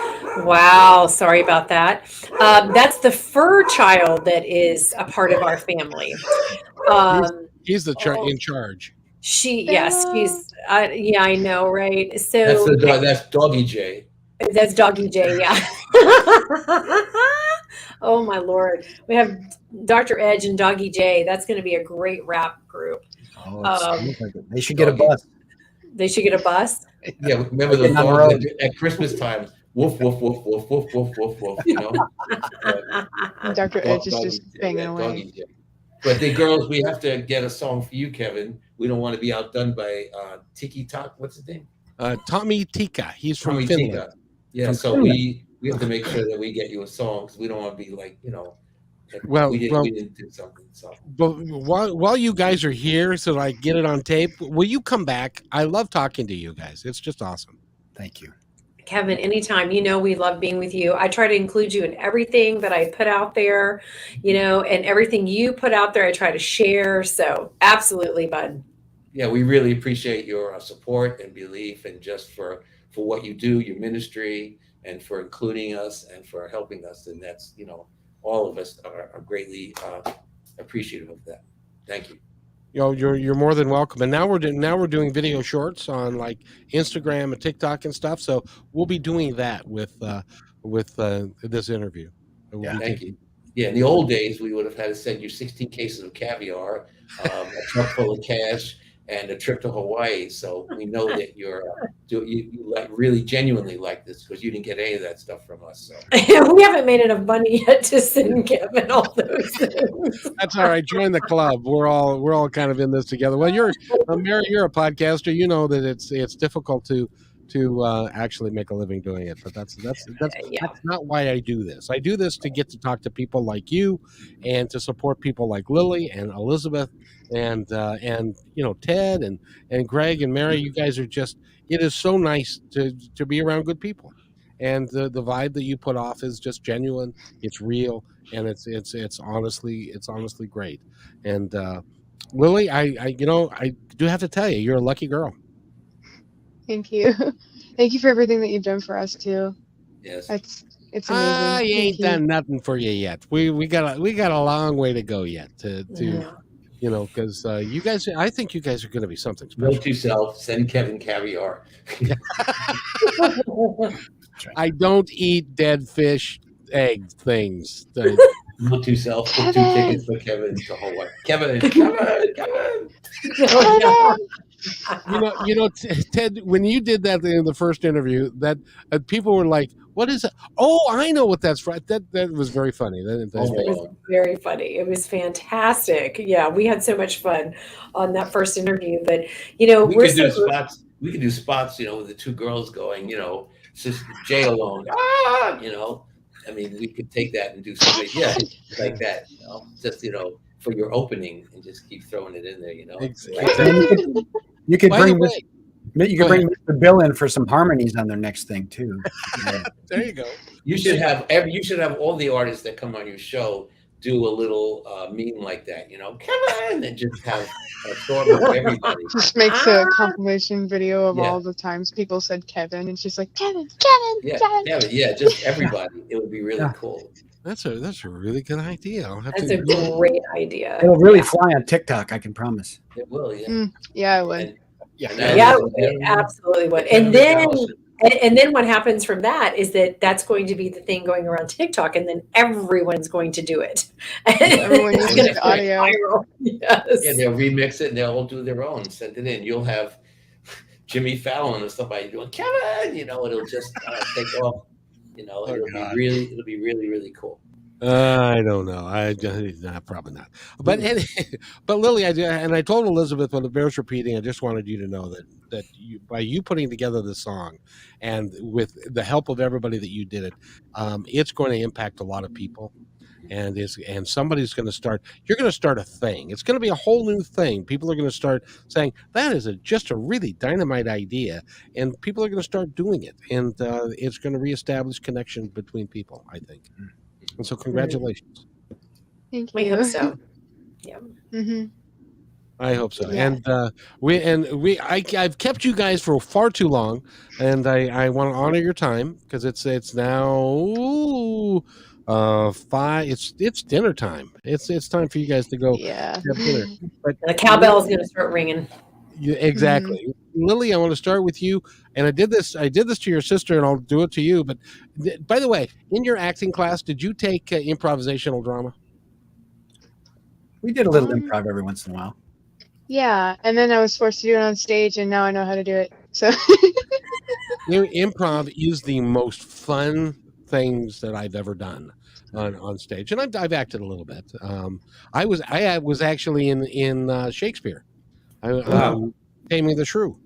Wow, sorry about that. That's the fur child that is a part of our family. He's the in charge. Yes, she's. Yeah, I know, right? That's So the dog. That's Doggy J. that's Doggy J. Yeah. Oh my Lord, we have Dr. Edge and Doggy J. That's going to be a great rap group. They should get a bus. They should get a bus. Yeah, remember the dog at Christmas time? Woof woof woof woof woof woof woof woof. You know, Dr. Edge is just banging away. But the girls, we have to get a song for you, Kevin. We don't want to be outdone by Tiki Tok. What's his name? Tommy Tika. He's from Tommy Finland. Tika. Yeah, From so Finland. we have to make sure that we get you a song because we don't want to be like, Well, we didn't do something. So. But while you guys are here, so I get it on tape, will you come back? I love talking to you guys. It's just awesome. Thank you. Kevin, anytime. We love being with you. I try to include you in everything that I put out there, and everything you put out there, I try to share. So absolutely, bud. Yeah, we really appreciate your support and belief, and just for what you do, your ministry, and for including us and for helping us. And that's, all of us are greatly appreciative of that. Thank you. You're more than welcome. And now we're doing video shorts on like Instagram and TikTok and stuff. So we'll be doing that with this interview. Yeah, thank you. Yeah, in the old days, we would have had to send you 16 cases of caviar, a truck full of cash, and a trip to Hawaii. So we know that you really genuinely like this because you didn't get any of that stuff from us. So we haven't made enough money yet to send Kevin all those things. That's all right. Join the club. We're all kind of in this together. Well, Mary, you're a podcaster. You know that it's difficult to actually make a living doing it, but that's not why I do this. I do this to get to talk to people like you, and to support people like Lily and Elisabeth and Ted and Greg and Mary. You guys are just. It is so nice to be around good people, and the vibe that you put off is just genuine. It's real, and it's honestly great. And Lily, I do have to tell you, you're a lucky girl. Thank you. Thank you for everything that you've done for us too. Yes. It's amazing. You ain't done nothing for you yet. We got a long way to go yet to because you guys, I think you guys are going to be something special. Note to self, send Kevin caviar. I don't eat dead fish, egg things. Note to self, put 2 tickets for Kevin to Hawaii. Kevin. Ted, when you did that in the first interview, that people were like, "What is it?" Oh, I know what that's from. That was very funny. It was very funny. It was fantastic. Yeah, we had so much fun on that first interview. But we could do spots. We could do spots. with the 2 girls going. Sister J alone. I mean, we could take that and do something. Yeah, like that. Just for your opening, and just keep throwing it in there. Exactly. You could bring Mr. Bill in for some harmonies on their next thing too. There you go. You should have all the artists that come on your show do a little meme like that. Come on, and just have a thought of everybody. Just makes a compilation video of all the times people said Kevin, and she's like Kevin. Yeah, Kevin. Yeah, just everybody. It would be really cool. That's a really good idea. That's a great idea. It'll really fly on TikTok, I can promise. It will, yeah. Yeah, it would. It absolutely would. And then what happens from that is that's going to be the thing going around TikTok, and then everyone's going to do it. Everyone uses the audio. Yes. Yeah, they'll remix it and they'll all do their own. Send it in. You'll have Jimmy Fallon or somebody doing Kevin. It'll just take off. It'll be really, really cool. I don't know. Probably not. But Lily, I told Elisabeth when it bears repeating. I just wanted you to know that by you putting together the song, and with the help of everybody that you did it, it's going to impact a lot of people. And somebody's going to start. You're going to start a thing. It's going to be a whole new thing. People are going to start saying that is just a really dynamite idea, and people are going to start doing it, and it's going to reestablish connection between people, I think. And so, congratulations. Thank you. We hope so. Yeah. Mm-hmm. I hope so. Yeah. I've kept you guys for far too long, and I want to honor your time because it's now 5. It's dinner time. It's time for you guys to go Yeah. have dinner. But The cowbell is going to start ringing. yeah, exactly. Lily, I want to start with you. And I did this to your sister, and I'll do it to you. But by the way, in your acting class, did you take improvisational drama? We did a little improv every once in a while. Yeah, and then I was forced to do it on stage, and now I know how to do it. So Improv is the most fun things that I've ever done on stage, and I've acted a little bit. I was actually in Shakespeare. Wow. Taming the Shrew.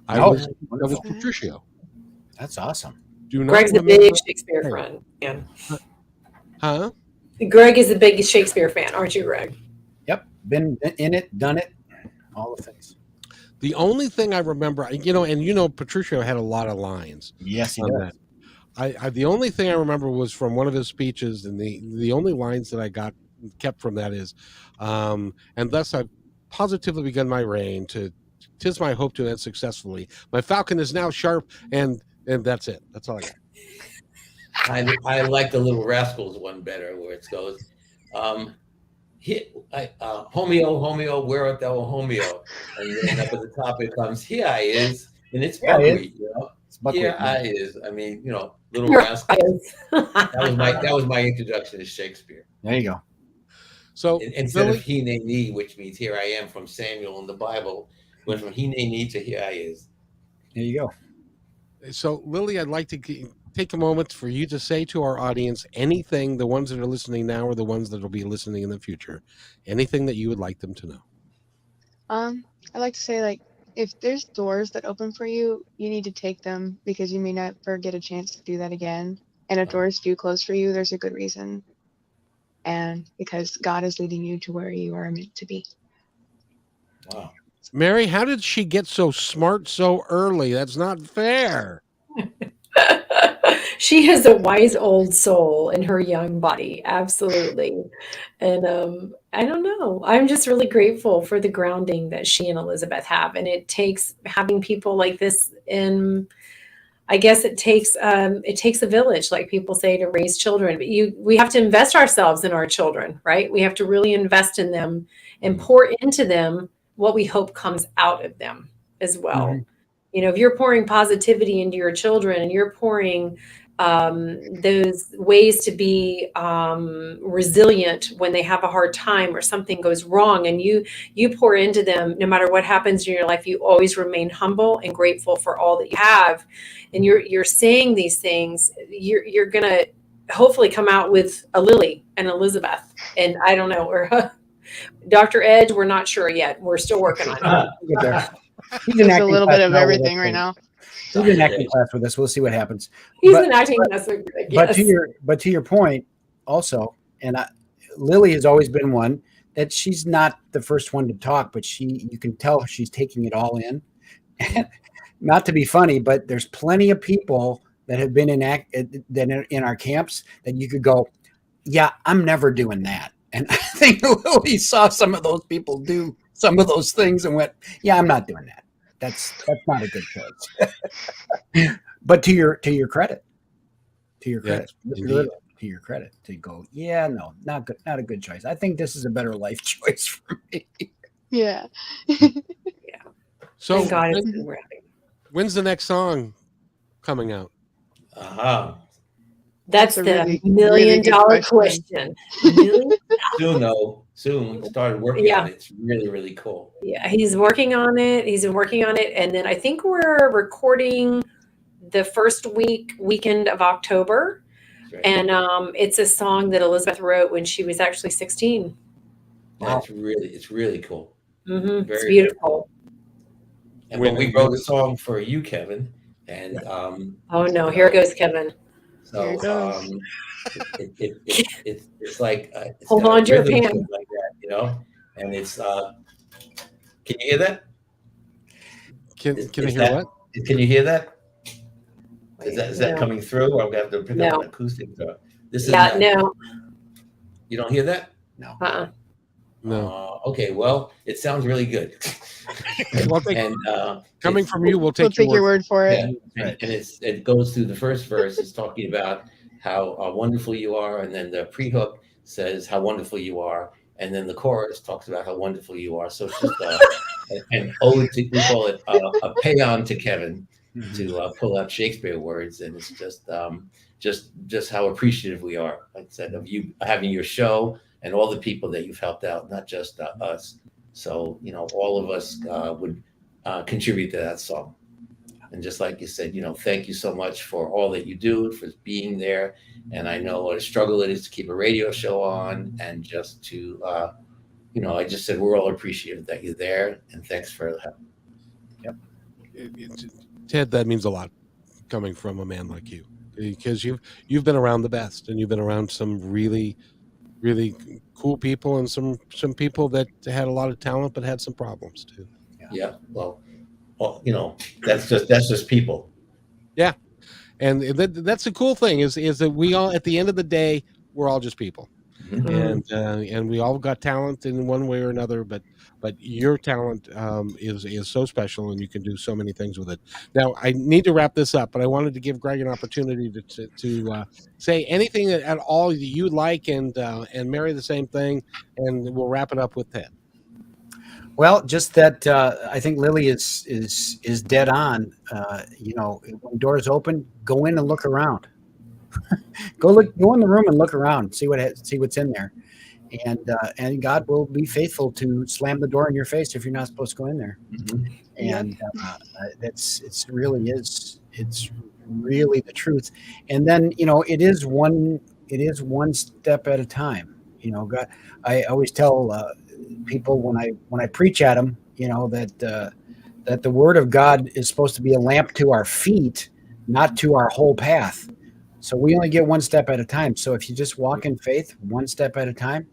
I Oh, was wonderful. Petruchio. That's awesome. Do not Greg's a remember. big Shakespeare fan. Huh? Greg is a big Shakespeare fan, aren't you, Greg? Yep, been in it, done it, all the things. The only thing I remember, and Petruchio had a lot of lines. Yes, he on does. that. The only thing I remember was from one of his speeches, and the only lines that I kept from that is, and thus I've positively begun my reign. Tis my hope to end successfully. My falcon is now sharp, and that's it. That's all I got. I like the Little Rascals one better, where it goes, Homeo, Homeo, where art thou, Homeo? And then up at the top it comes, here I is, and it's buckwheat, It's buckwheat, Here yeah. I is. I mean, Little Rascals. that was my introduction to Shakespeare. There you go. So Instead of he, nay, me, which means here I am from Samuel in the Bible, went from he, nay, me to here I is. There you go. So Lily, I'd like to take a moment for you to say to our audience anything, the ones that are listening now or the ones that will be listening in the future, anything that you would like them to know. I'd like to say, like, if there's doors that open for you, you need to take them because you may never get a chance to do that again. And if doors do close for you, there's a good reason. And because God is leading you to where you are meant to be. Wow. Mary, how did she get so smart so early? That's not fair. She is a wise old soul in her young body, absolutely. And I don't know. I'm just really grateful for the grounding that she and Elisabeth have, and it takes having people like this. And I guess it takes a village, like people say, to raise children. But we have to invest ourselves in our children, right? We have to really invest in them and pour into them what we hope comes out of them as well. Mhm. If you're pouring positivity into your children and you're pouring those ways to be resilient when they have a hard time or something goes wrong, and you pour into them, no matter what happens in your life, you always remain humble and grateful for all that you have, and you're saying these things, you're gonna hopefully come out with a Lily and Elisabeth, and I don't know, or Dr. Edge, we're not sure yet. We're still working on it. He's in There's a acting little class bit of now with everything us, right so- now. He's in acting class with us. We'll see what happens. He's But- an acting master, Greg, But yes. to your point, also, and Lily has always been one that she's not the first one to talk, but you can tell she's taking it all in. Not to be funny, but there's plenty of people that have been in our camps that you could go, yeah, I'm never doing that. And I think Lily saw some of those people do some of those things and went, yeah, I'm not doing that. That's not a good choice. But to your credit, Yes, literally, to your credit, to go, yeah, no, not good, not a good choice. I think this is a better life choice for me. Yeah. So Thank God it's been wrapping. when's the next song coming out? That's a the really, million really good dollar question. question. Soon. We started working on it. It's really, really cool. Yeah, he's working on it. He's been working on it. And then I think we're recording the first weekend of October. Right. And it's a song that Elisabeth wrote when she was actually 16. Yeah, it's really cool. Mm-hmm. It's Very, beautiful. And when we wrote a song for you, Kevin, and Oh no, here goes Kevin. so it's like it's Hold got a on to your rhythm pan. it like that, and it's can you hear that? Can Is I hear that- what? Can you hear that? Is that No. coming through, or I'm gonna have to pick No. up an acoustic? This is Yeah, not- no. You don't hear that? No. Uh-uh. No. Okay, well, it sounds really good. Well, coming from you, we'll take your word for it. Yeah, and it goes through the first verse. It's talking about how wonderful you are, and then the pre-hook says how wonderful you are, and then the chorus talks about how wonderful you are. So it's just an ode to, we call it a paean to Kevin, to pull out Shakespeare words, and it's just how appreciative we are, like I said, of you having your show and all the people that you've helped out, not just us. So, all of us would contribute to that song. And just like you said, thank you so much for all that you do, for being there. And I know what a struggle it is to keep a radio show on, and just to, I just said we're all appreciative that you're there, and thanks for that. Yep. Ted, that means a lot coming from a man like you, because you've been around the best, and you've been around some really, really cool people, and some people that had a lot of talent but had some problems too. Yeah. Well, that's just people. Yeah. And that's the cool thing is that we all, at the end of the day, we're all just people. And we all got talent in one way or another, but your talent is so special, and you can do so many things with it. Now, I need to wrap this up, but I wanted to give Greg an opportunity to say anything at all that you'd like, and Mary the same thing, and we'll wrap it up with Ted. Well, just that I think Lily is dead on. When doors open, go in and look around. Go in the room and look around, see what's in there, and God will be faithful to slam the door in your face if you're not supposed to go in there. And it's really the truth. And then it is one step at a time. God, I always tell people when I preach at them, that the Word of God is supposed to be a lamp to our feet, not to our whole path. So we only get one step at a time. So if you just walk in faith, one step at a time,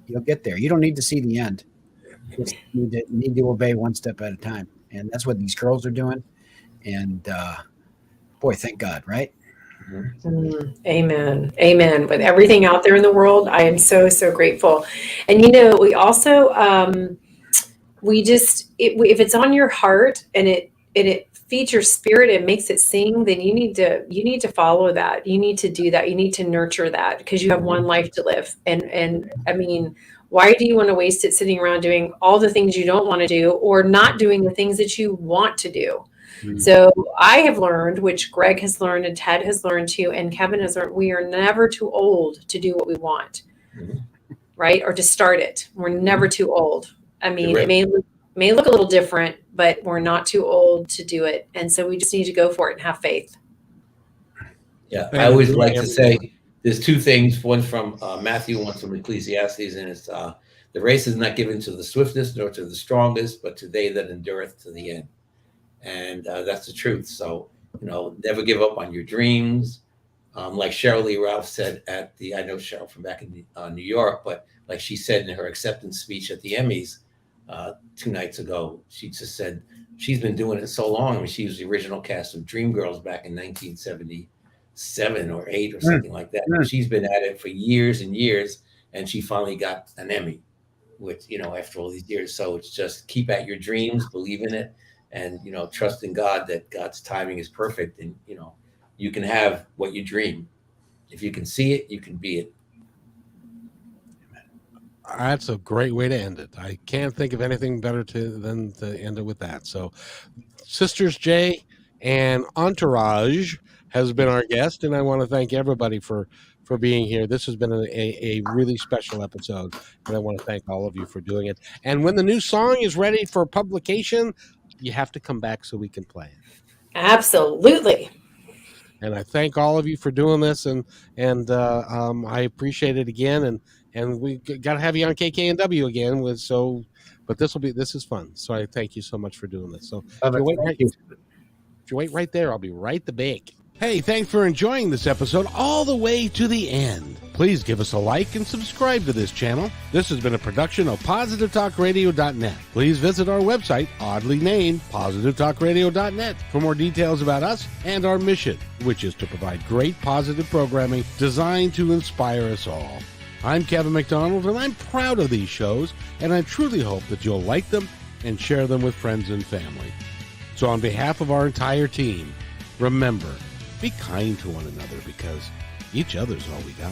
you'll get there. You don't need to see the end. You just need to obey one step at a time. And that's what these girls are doing. And boy, thank God, right? Amen. Amen. With everything out there in the world, I am so, so grateful. And we also, if it's on your heart and it feeds your spirit and makes it sing, then you need to follow that. You need to do that. You need to nurture that, because you have one life to live. And I mean, why do you want to waste it sitting around doing all the things you don't want to do, or not doing the things that you want to do? So I have learned, which Greg has learned and Ted has learned too, and Kevin has learned, we are never too old to do what we want, right? Or to start it. We're never too old. I mean, it may look a little different, but we're not too old to do it. And so we just need to go for it and have faith. Yeah, I always like to say there's two things, one from Matthew, one from Ecclesiastes, and it's the race is not given to the swiftest nor to the strongest, but to they that endureth to the end. And that's the truth. So, never give up on your dreams. Like Cheryl Lee Ralph said I know Cheryl from back in New York, but like she said in her acceptance speech at the Emmys 2 nights ago, she just said she's been doing it so long. I mean, she was the original cast of Dreamgirls back in 1977 or 8 or something like that. She's been at it for years and years, and she finally got an Emmy with, after all these years. So it's just keep at your dreams, believe in it, and, trust in God that God's timing is perfect. And, you can have what you dream. If you can see it, you can be it. That's a great way to end it. I can't think of anything better than to end it with that. So Sisters J and Entourage has been our guest, and I want to thank everybody for being here. This has been a really special episode, and I want to thank all of you for doing it. And when the new song is ready for publication, you have to come back so we can play it. Absolutely. And I thank all of you for doing this, and I appreciate it again. And we got to have you on KKNW again. But this is fun. So I thank you so much for doing this. So if you wait right there, I'll be right back. Hey, thanks for enjoying this episode all the way to the end. Please give us a like and subscribe to this channel. This has been a production of PositiveTalkRadio.net. Please visit our website, oddly named PositiveTalkRadio.net, for more details about us and our mission, which is to provide great positive programming designed to inspire us all. I'm Kevin McDonald, and I'm proud of these shows, and I truly hope that you'll like them and share them with friends and family. So on behalf of our entire team, remember, be kind to one another because each other's all we got.